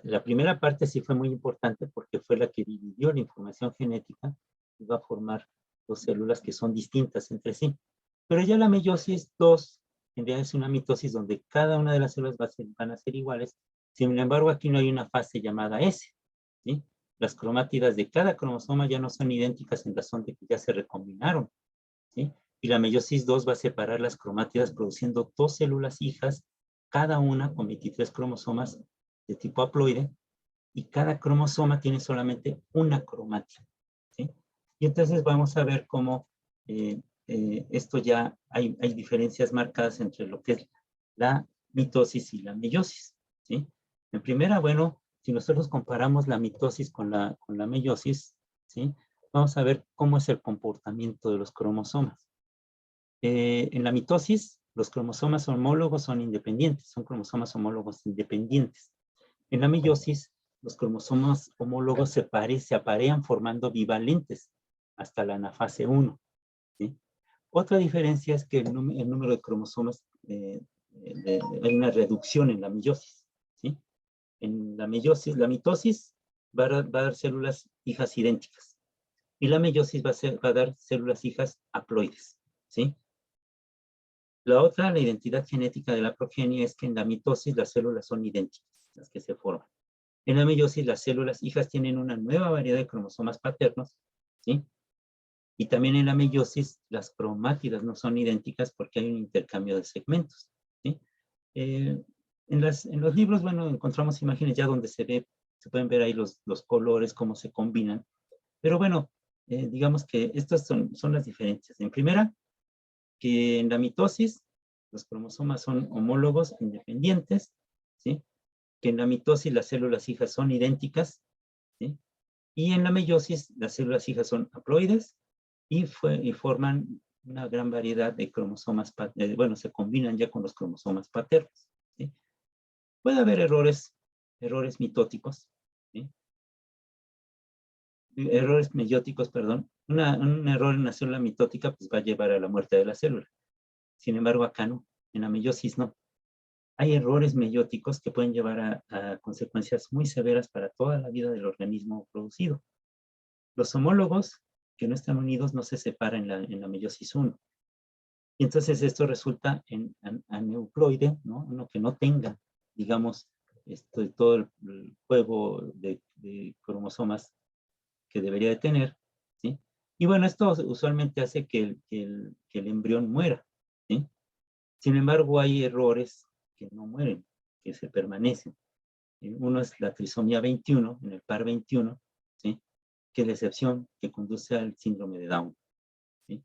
La primera parte sí fue muy importante porque fue la que dividió la información genética y va a formar 2 células que son distintas entre sí. Pero ya la meiosis 2 en realidad es una mitosis donde cada una de las células van a ser iguales. Sin embargo, aquí no hay una fase llamada S, ¿sí? Las cromátidas de cada cromosoma ya no son idénticas en razón de que ya se recombinaron, ¿sí? Y la meiosis 2 va a separar las cromátidas produciendo 2 células hijas, cada una con 23 cromosomas de tipo haploide, y cada cromosoma tiene solamente una cromátida, ¿sí? Y entonces vamos a ver cómo esto ya hay diferencias marcadas entre lo que es la mitosis y la meiosis, ¿sí? En primera, bueno, si nosotros comparamos la mitosis con la meiosis, ¿sí? Vamos a ver cómo es el comportamiento de los cromosomas. En la mitosis, los cromosomas homólogos son independientes, son cromosomas homólogos independientes. En la meiosis, los cromosomas homólogos se aparean formando bivalentes hasta la anafase 1. ¿Sí? Otra diferencia es que el número de cromosomas, hay una reducción en la meiosis. ¿Sí? En la meiosis, la mitosis va a dar células hijas idénticas. Y la meiosis va a dar células hijas haploides. ¿Sí? La otra, la identidad genética de la progenie, es que en la mitosis las células son idénticas, las que se forman. En la meiosis, las células hijas tienen una nueva variedad de cromosomas paternos, ¿sí? Y también en la meiosis, las cromátidas no son idénticas porque hay un intercambio de segmentos, ¿sí? En los libros, bueno, encontramos imágenes ya donde se pueden ver ahí los colores, cómo se combinan. Pero bueno, digamos que estas son las diferencias. En primera, que en la mitosis, los cromosomas son homólogos, independientes, ¿sí? Que en la mitosis las células hijas son idénticas, ¿sí? Y en la meiosis las células hijas son haploides y forman una gran variedad de cromosomas, bueno, se combinan ya con los cromosomas paternos, ¿sí? Puede haber errores mitóticos, ¿sí? Errores meióticos, perdón. Un error en la célula mitótica pues va a llevar a la muerte de la célula. Sin embargo, acá no, en la meiosis no. Hay errores meióticos que pueden llevar a consecuencias muy severas para toda la vida del organismo producido. Los homólogos que no están unidos no se separan en la meiosis 1. Y entonces esto resulta en aneuploide, ¿no? Uno que no tenga, digamos, todo el juego de cromosomas que debería de tener, ¿sí? Y bueno, esto usualmente hace que el embrión muera, ¿sí? Sin embargo, hay errores que no mueren, que se permanecen. Uno es la trisomía 21, en el par 21, ¿sí? Que es la excepción que conduce al síndrome de Down, ¿sí?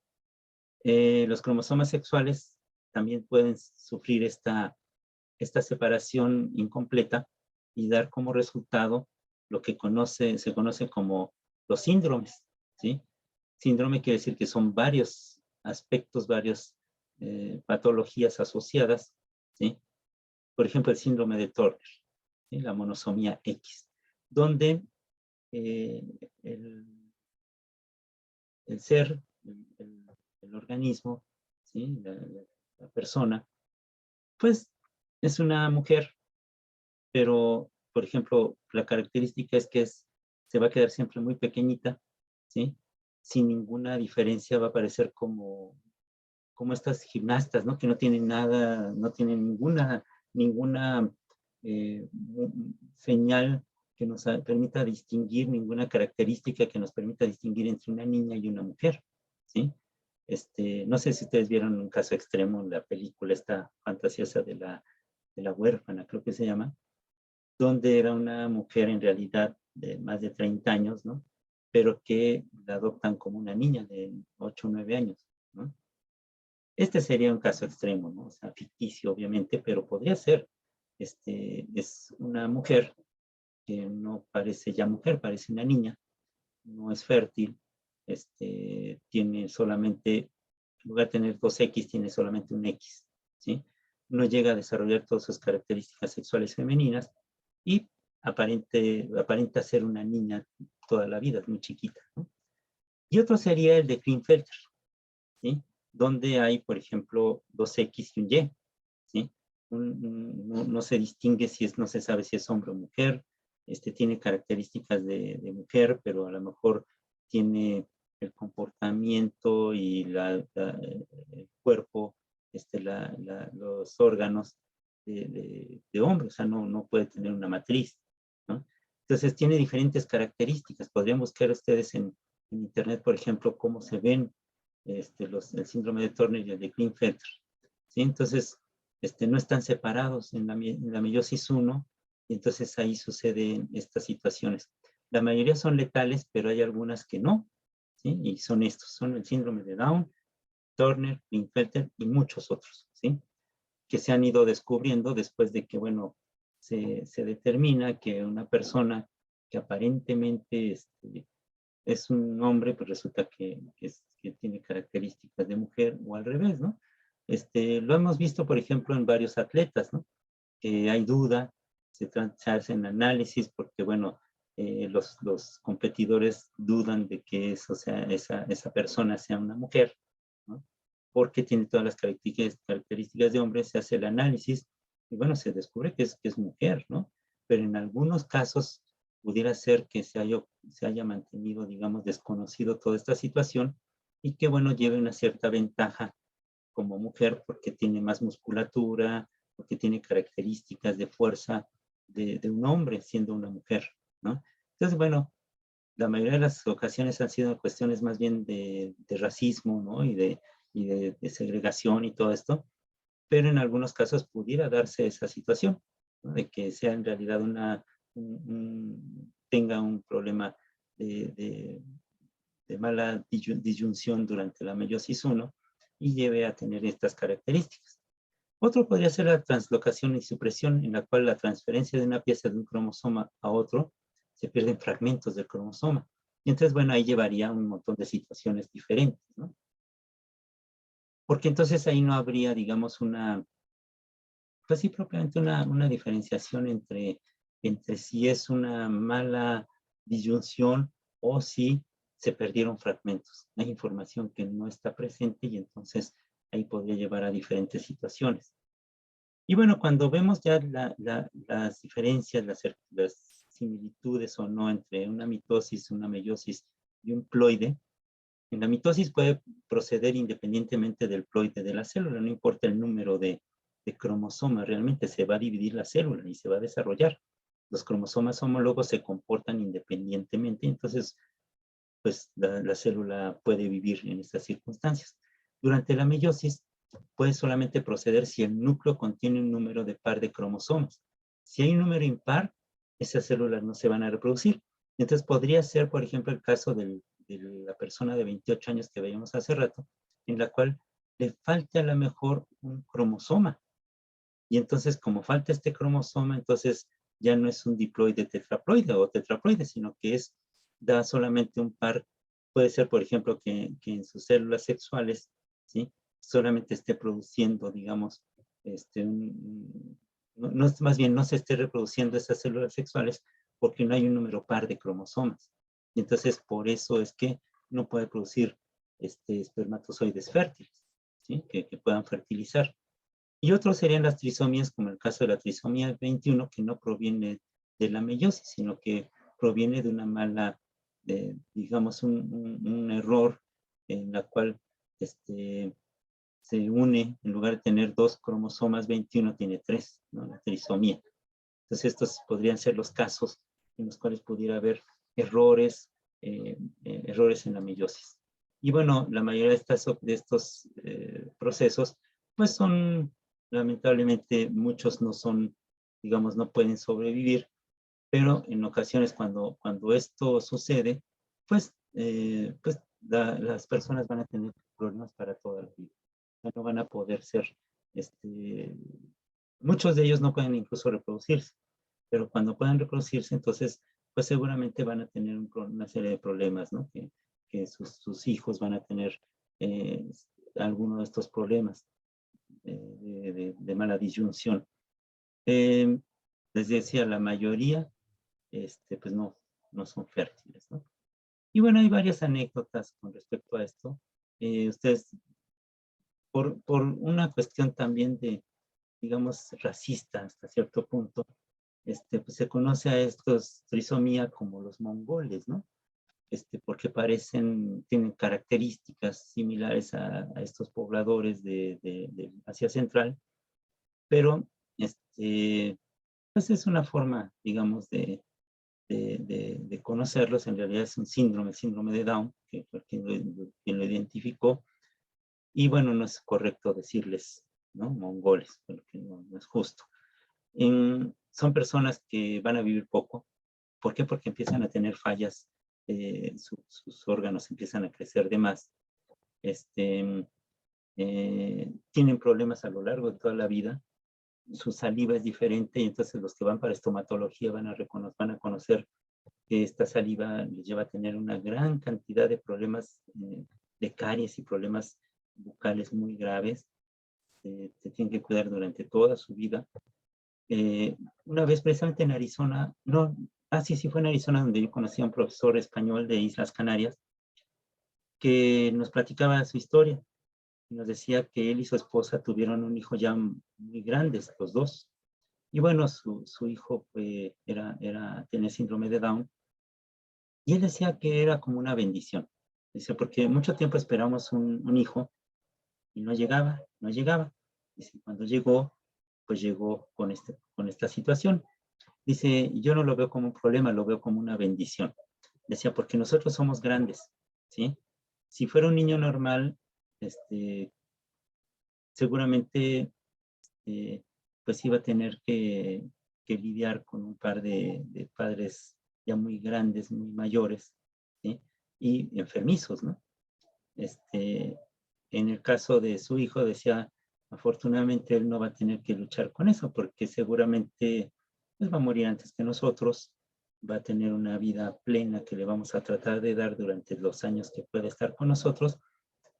Los cromosomas sexuales también pueden sufrir esta separación incompleta y dar como resultado lo que se conoce como los síndromes, ¿sí? Síndrome quiere decir que son varios aspectos, varias patologías asociadas, ¿sí? Por ejemplo, el síndrome de Turner, ¿sí? La monosomía X, donde eh, el, el ser, el organismo, ¿sí? La persona, pues es una mujer, pero, por ejemplo, la característica es que se va a quedar siempre muy pequeñita, ¿sí? Sin ninguna diferencia, va a parecer como estas gimnastas, ¿no? Que no tienen nada, no tienen ninguna señal que nos permita distinguir, ninguna característica que nos permita distinguir entre una niña y una mujer, ¿sí? No sé si ustedes vieron un caso extremo en la película esta fantasiosa de la huérfana, creo que se llama, donde era una mujer en realidad de más de 30 años, ¿no? Pero que la adoptan como una niña de 8 o 9 años, ¿no? Este sería un caso extremo, ¿no? O sea, ficticio, obviamente, pero podría ser. Es una mujer que no parece ya mujer, parece una niña, no es fértil, tiene solamente, en lugar de tener 2X, tiene solamente un X, ¿sí? No llega a desarrollar todas sus características sexuales femeninas y aparenta ser una niña toda la vida, es muy chiquita, ¿no? Y otro sería el de Klinefelter, ¿sí? Donde hay, por ejemplo, 2X y un Y, ¿sí? No se distingue no se sabe si es hombre o mujer, tiene características de mujer, pero a lo mejor tiene el comportamiento y el cuerpo, los órganos de hombre, o sea, no puede tener una matriz, ¿no? Entonces tiene diferentes características. Podrían buscar ustedes en internet, por ejemplo, cómo se ven el síndrome de Turner y el de Klinefelter. ¿Sí? Entonces, no están separados en la meiosis 1, y entonces ahí suceden estas situaciones. La mayoría son letales, pero hay algunas que no, ¿sí? Y son estos, son el síndrome de Down, Turner, Klinefelter y muchos otros, ¿sí? Que se han ido descubriendo después de que, bueno, se determina que una persona que aparentemente es un hombre, pues resulta que tiene características de mujer o al revés, ¿no? Lo hemos visto, por ejemplo, en varios atletas, ¿no? Que hay duda, se hacen análisis porque, bueno, los competidores dudan de que eso sea, esa persona sea una mujer, ¿no? Porque tiene todas las características de hombre, se hace el análisis y, bueno, se descubre que es mujer, ¿no? Pero en algunos casos pudiera ser que se haya mantenido, digamos, desconocido toda esta situación y que, bueno, lleve una cierta ventaja como mujer porque tiene más musculatura, porque tiene características de fuerza de un hombre siendo una mujer, ¿no? Entonces, bueno, la mayoría de las ocasiones han sido cuestiones más bien de racismo, ¿no? Y de segregación y todo esto, pero en algunos casos pudiera darse esa situación, ¿no? De que sea en realidad tenga un problema de mala disyunción durante la meiosis 1 y lleve a tener estas características. Otro podría ser la translocación y supresión, en la cual la transferencia de una pieza de un cromosoma a otro se pierden fragmentos del cromosoma. Y entonces, bueno, ahí llevaría un montón de situaciones diferentes, ¿no? Porque entonces ahí no habría, digamos, pues sí, propiamente una diferenciación entre si es una mala disyunción o si se perdieron fragmentos. Hay información que no está presente y entonces ahí podría llevar a diferentes situaciones. Y bueno, cuando vemos ya las diferencias, las similitudes o no entre una mitosis, una meiosis y un ploide, en la mitosis puede proceder independientemente del ploide de la célula, no importa el número de cromosomas, realmente se va a dividir la célula y se va a desarrollar. Los cromosomas homólogos se comportan independientemente, entonces pues la célula puede vivir en estas circunstancias. Durante la meiosis puede solamente proceder si el núcleo contiene un número de par de cromosomas. Si hay un número impar, esas células no se van a reproducir. Entonces podría ser, por ejemplo, el caso de la persona de 28 años que veíamos hace rato, en la cual le falta a lo mejor un cromosoma. Y entonces, como falta este cromosoma, entonces ya no es un diploide tetraploide o tetraploide, sino que da solamente un par. Puede ser, por ejemplo, que en sus células sexuales, ¿sí? Solamente esté produciendo, digamos, más bien no se esté reproduciendo esas células sexuales porque no hay un número par de cromosomas. Y entonces, por eso es que no puede producir espermatozoides fértiles, ¿sí? Que puedan fertilizar. Y otros serían las trisomías, como el caso de la trisomía 21, que no proviene de la meiosis, sino que proviene de una mala, digamos, un error en la cual se une, en lugar de tener 2 cromosomas 21, tiene 3, ¿no? La trisomía. Entonces, estos podrían ser los casos en los cuales pudiera haber errores en la meiosis. Y bueno, la mayoría de estos procesos, pues son, lamentablemente, muchos no son, digamos, no pueden sobrevivir, pero en ocasiones cuando esto sucede, pues, las personas van a tener problemas para toda la vida. Ya no van a poder ser, muchos de ellos no pueden incluso reproducirse, pero cuando puedan reproducirse, entonces, pues seguramente van a tener una serie de problemas, ¿no? Que sus hijos van a tener alguno de estos problemas de mala disyunción. Les decía, la mayoría, pues no son fértiles, ¿no? Y bueno, hay varias anécdotas con respecto a esto. Ustedes, por una cuestión también de, digamos, racista hasta cierto punto, pues se conoce a estos trisomía como los mongoles, ¿no? Porque tienen características similares a estos pobladores de Asia Central, pero pues es una forma, digamos, de de conocerlos, en realidad es un síndrome, el síndrome de Down, que fue quien lo identificó. Y bueno, no es correcto decirles, ¿no?, mongoles, porque no es justo. Son personas que van a vivir poco. ¿Por qué? Porque empiezan a tener fallas, sus órganos empiezan a crecer de más. Tienen problemas a lo largo de toda la vida. Su saliva es diferente y entonces los que van para estomatología van a conocer que esta saliva les lleva a tener una gran cantidad de problemas, de caries y problemas bucales muy graves. Se tienen que cuidar durante toda su vida. Una vez precisamente en Arizona, no, sí fue en Arizona donde yo conocí a un profesor español de Islas Canarias que nos platicaba su historia y nos decía que él y su esposa tuvieron un hijo ya muy grandes, los dos. Y bueno, su hijo tenía síndrome de Down y él decía que era como una bendición. Dice, porque mucho tiempo esperamos un hijo y no llegaba, no llegaba. Dice, cuando llegó, pues llegó con esta situación. Dice, yo no lo veo como un problema, lo veo como una bendición. Decía, porque nosotros somos grandes, ¿sí? Si fuera un niño normal, seguramente, pues iba a tener que lidiar con un par de padres ya muy grandes, muy mayores, ¿sí? Y enfermizos, ¿no? En el caso de su hijo, decía, afortunadamente él no va a tener que luchar con eso, porque seguramente pues, va a morir antes que nosotros, va a tener una vida plena que le vamos a tratar de dar durante los años que puede estar con nosotros,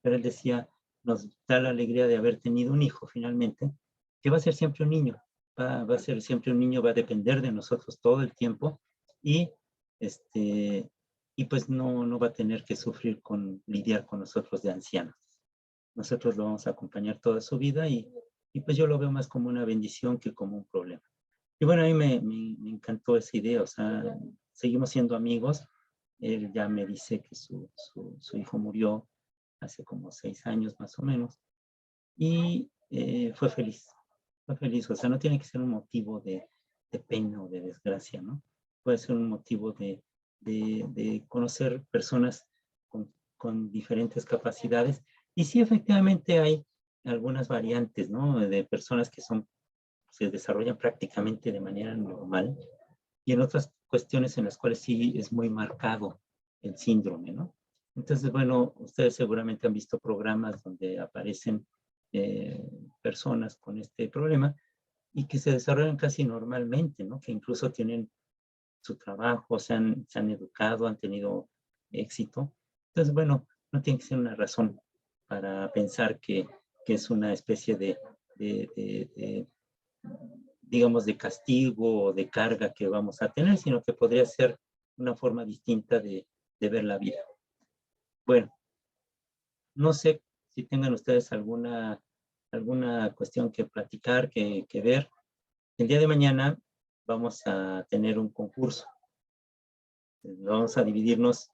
pero él decía, nos da la alegría de haber tenido un hijo finalmente, que va a ser siempre un niño, va a ser siempre un niño, va a depender de nosotros todo el tiempo, y y pues no va a tener que sufrir lidiar con nosotros de ancianos. Nosotros lo vamos a acompañar toda su vida y pues yo lo veo más como una bendición que como un problema. Y bueno, a mí me encantó esa idea, o sea, seguimos siendo amigos. Él ya me dice que su hijo murió hace como 6 años más o menos y fue feliz, o sea, no tiene que ser un motivo de pena o de desgracia, ¿no? Puede ser un motivo de conocer personas con diferentes capacidades. Y sí, efectivamente hay algunas variantes, ¿no? De personas que se desarrollan prácticamente de manera normal y en otras cuestiones en las cuales sí es muy marcado el síndrome, ¿no? Entonces, bueno, ustedes seguramente han visto programas donde aparecen eh, personas con este problema y que se desarrollan casi normalmente, ¿no? Que incluso tienen su trabajo, se han educado, han tenido éxito. Entonces, bueno, no tiene que ser una razón para pensar que es una especie de, digamos, de castigo o de carga que vamos a tener, sino que podría ser una forma distinta de ver la vida. Bueno, no sé si tengan ustedes alguna cuestión que platicar, que ver. El día de mañana vamos a tener un concurso. Vamos a dividirnos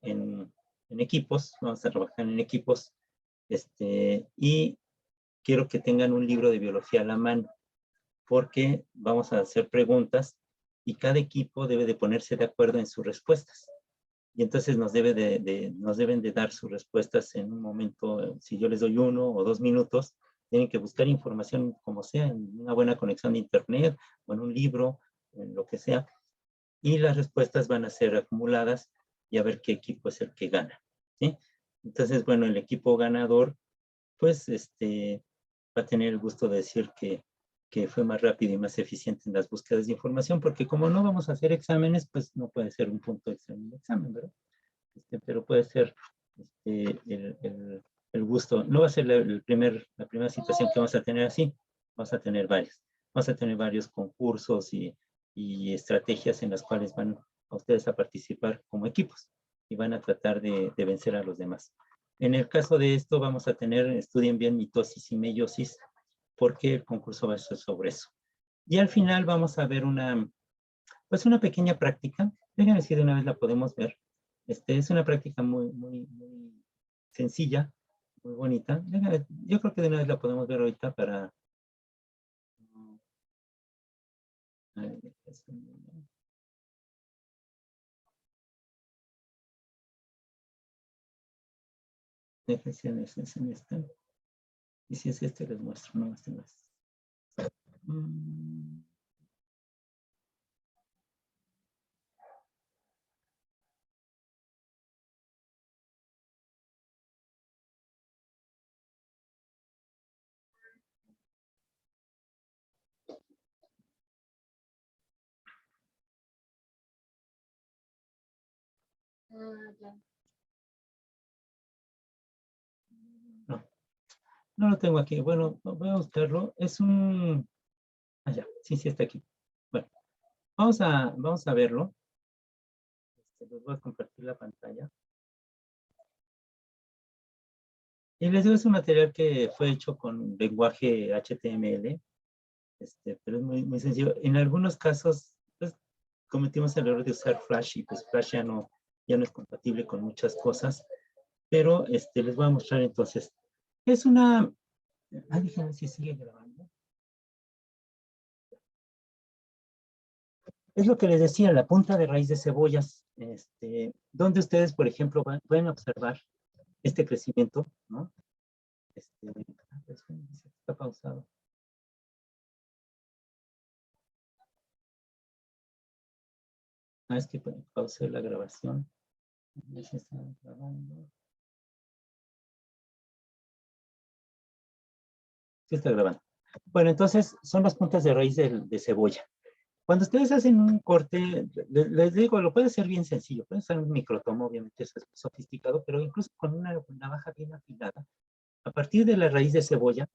en, en equipos, vamos a trabajar en equipos, y quiero que tengan un libro de biología a la mano, porque vamos a hacer preguntas y cada equipo debe de ponerse de acuerdo en sus respuestas. Y entonces nos deben de dar sus respuestas en un momento, si yo les doy 1 o 2 minutos, tienen que buscar información como sea, en una buena conexión de internet o en un libro, en lo que sea, y las respuestas van a ser acumuladas y a ver qué equipo es el que gana, ¿sí? Entonces, bueno, el equipo ganador, pues, va a tener el gusto de decir que fue más rápido y más eficiente en las búsquedas de información, porque como no vamos a hacer exámenes, pues no puede ser un punto extra en el examen, ¿verdad? Pero puede ser el gusto. No va a ser la primera situación que vamos a tener así, vamos a tener varios. Vamos a tener varios concursos y estrategias en las cuales van a ustedes a participar como equipos y van a tratar de vencer a los demás. En el caso de esto vamos a tener, estudien bien mitosis y meiosis, porque el concurso va a ser sobre eso. Y al final vamos a ver pues una pequeña práctica. Déjenme si de una vez la podemos ver. Es una práctica muy sencilla, muy bonita. Yo creo que de una vez la podemos ver ahorita para... Déjense en esta. Y si es este, les muestro. No, este no es. No, no lo tengo aquí. Bueno, voy a buscarlo. Es un... ya, sí, sí está aquí. Bueno, vamos a verlo. Les voy a compartir la pantalla. Y les digo, es un material que fue hecho con lenguaje HTML, pero es muy, muy sencillo. En algunos casos, pues, cometimos el error de usar Flash y pues Flash ya no es compatible con muchas cosas, pero les voy a mostrar entonces. Es una... déjenme si sigue grabando. Es lo que les decía, la punta de raíz de cebollas, donde ustedes, por ejemplo, pueden observar este crecimiento, ¿no? Está pausado. Es que pausé la grabación. Sí está grabando. Sí está grabando. Bueno, entonces son las puntas de raíz de cebolla. Cuando ustedes hacen un corte, les digo, lo puede hacer bien sencillo. Pueden usar un microtomo, obviamente eso es sofisticado, pero incluso con una navaja bien afilada, a partir de la raíz de cebolla,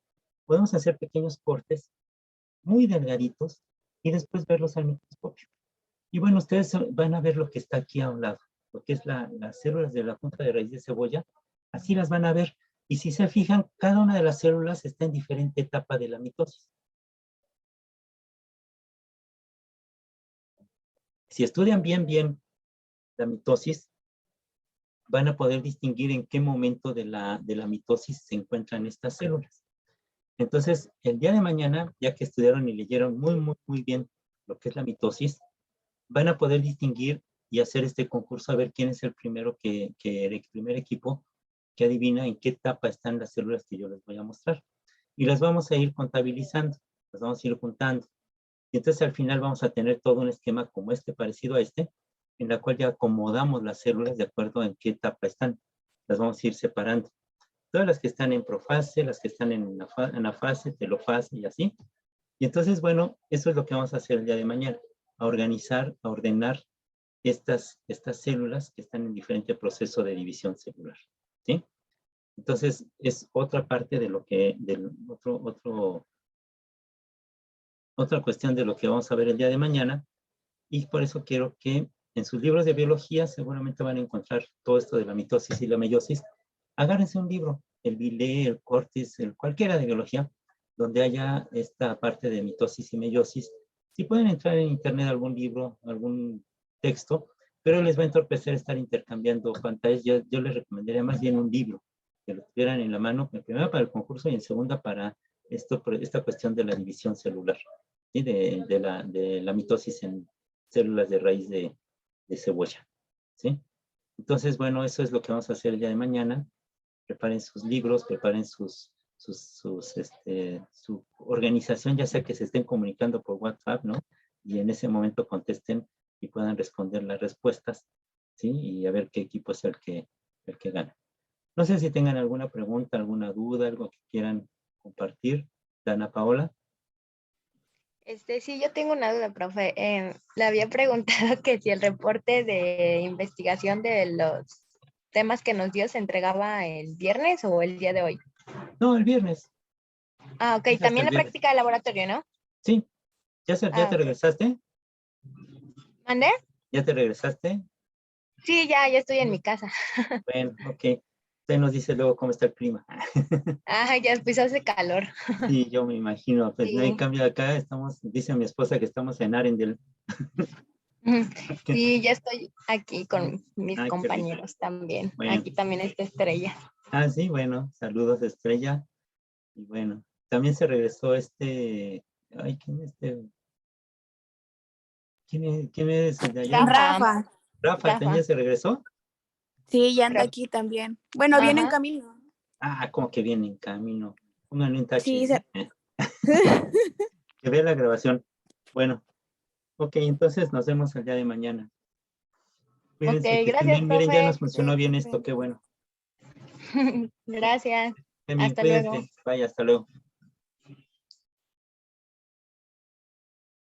podemos hacer pequeños cortes muy delgaditos y después verlos al microscopio. Y bueno, ustedes van a ver lo que está aquí a un lado, lo que es las células de la punta de raíz de cebolla, así las van a ver. Y si se fijan, cada una de las células está en diferente etapa de la mitosis. Si estudian bien la mitosis, van a poder distinguir en qué momento de la mitosis se encuentran estas células. Entonces, el día de mañana, ya que estudiaron y leyeron muy bien lo que es la mitosis, van a poder distinguir y hacer este concurso a ver quién es el primero el primer equipo que adivina en qué etapa están las células que yo les voy a mostrar. Y las vamos a ir contabilizando, las vamos a ir juntando. Y entonces al final vamos a tener todo un esquema como parecido a en la cual ya acomodamos las células de acuerdo en qué etapa están. Las vamos a ir separando. Todas las que están en profase, las que están en anafase, telofase y así. Y entonces, bueno, eso es lo que vamos a hacer el día de mañana. A organizar, a ordenar estas células que están en diferente proceso de división celular. ¿Sí? Entonces, es otra parte de lo que, otra cuestión de lo que vamos a ver el día de mañana. Y por eso quiero que en sus libros de biología seguramente van a encontrar todo esto de la mitosis y la meiosis. Agárrense un libro, el Vilé, el Cortis, cualquiera de biología, donde haya esta parte de mitosis y meiosis. Si pueden entrar en internet algún libro, algún texto, pero les va a entorpecer estar intercambiando pantallas. Yo les recomendaría más bien un libro, que lo tuvieran en la mano, en primera para el concurso y en segunda para esta cuestión de la división celular, ¿sí? de la mitosis en células de raíz de cebolla, ¿sí? Entonces, bueno, eso es lo que vamos a hacer el día de mañana. Preparen sus libros, preparen su organización, ya sea que se estén comunicando por WhatsApp, ¿no? Y en ese momento contesten y puedan responder las respuestas, ¿sí? Y a ver qué equipo es el que gana. No sé si tengan alguna pregunta, alguna duda, algo que quieran compartir. Dana Paola. Sí, yo tengo una duda, profe. Le había preguntado que si el reporte de investigación de los temas que nos dio se entregaba el viernes o el día de hoy. No, el viernes. Ah, ok. También la práctica de laboratorio, ¿no? Sí. ¿Ya te regresaste? ¿Mande? ¿Ya te regresaste? Sí, ya estoy en mi casa. Bueno, ok. Usted nos dice luego cómo está el clima. Ya pues hace calor. Sí, yo me imagino. Pues Sí. no hay cambio acá. Dice mi esposa que estamos en Arendel. Sí, ya estoy aquí con mis Qué rico. compañeros también. Bueno. Aquí también está Estrella. Sí, bueno. Saludos, Estrella. Y bueno, también se regresó Ay, ¿quién es ¿Quién es el de allá? Rafa. Rafa, ¿también se regresó? Sí, ya anda aquí también. Bueno, viene en camino. Ah, como que viene en camino. Pónganle un tache. Sí, Que vea la grabación. Bueno, ok, entonces nos vemos el día de mañana. Cuídense, Ok, que estén gracias, bien. Miren, ya profe. nos funcionó bien esto, qué bueno. Gracias. También Hasta luego. cuídense. Vaya, hasta luego.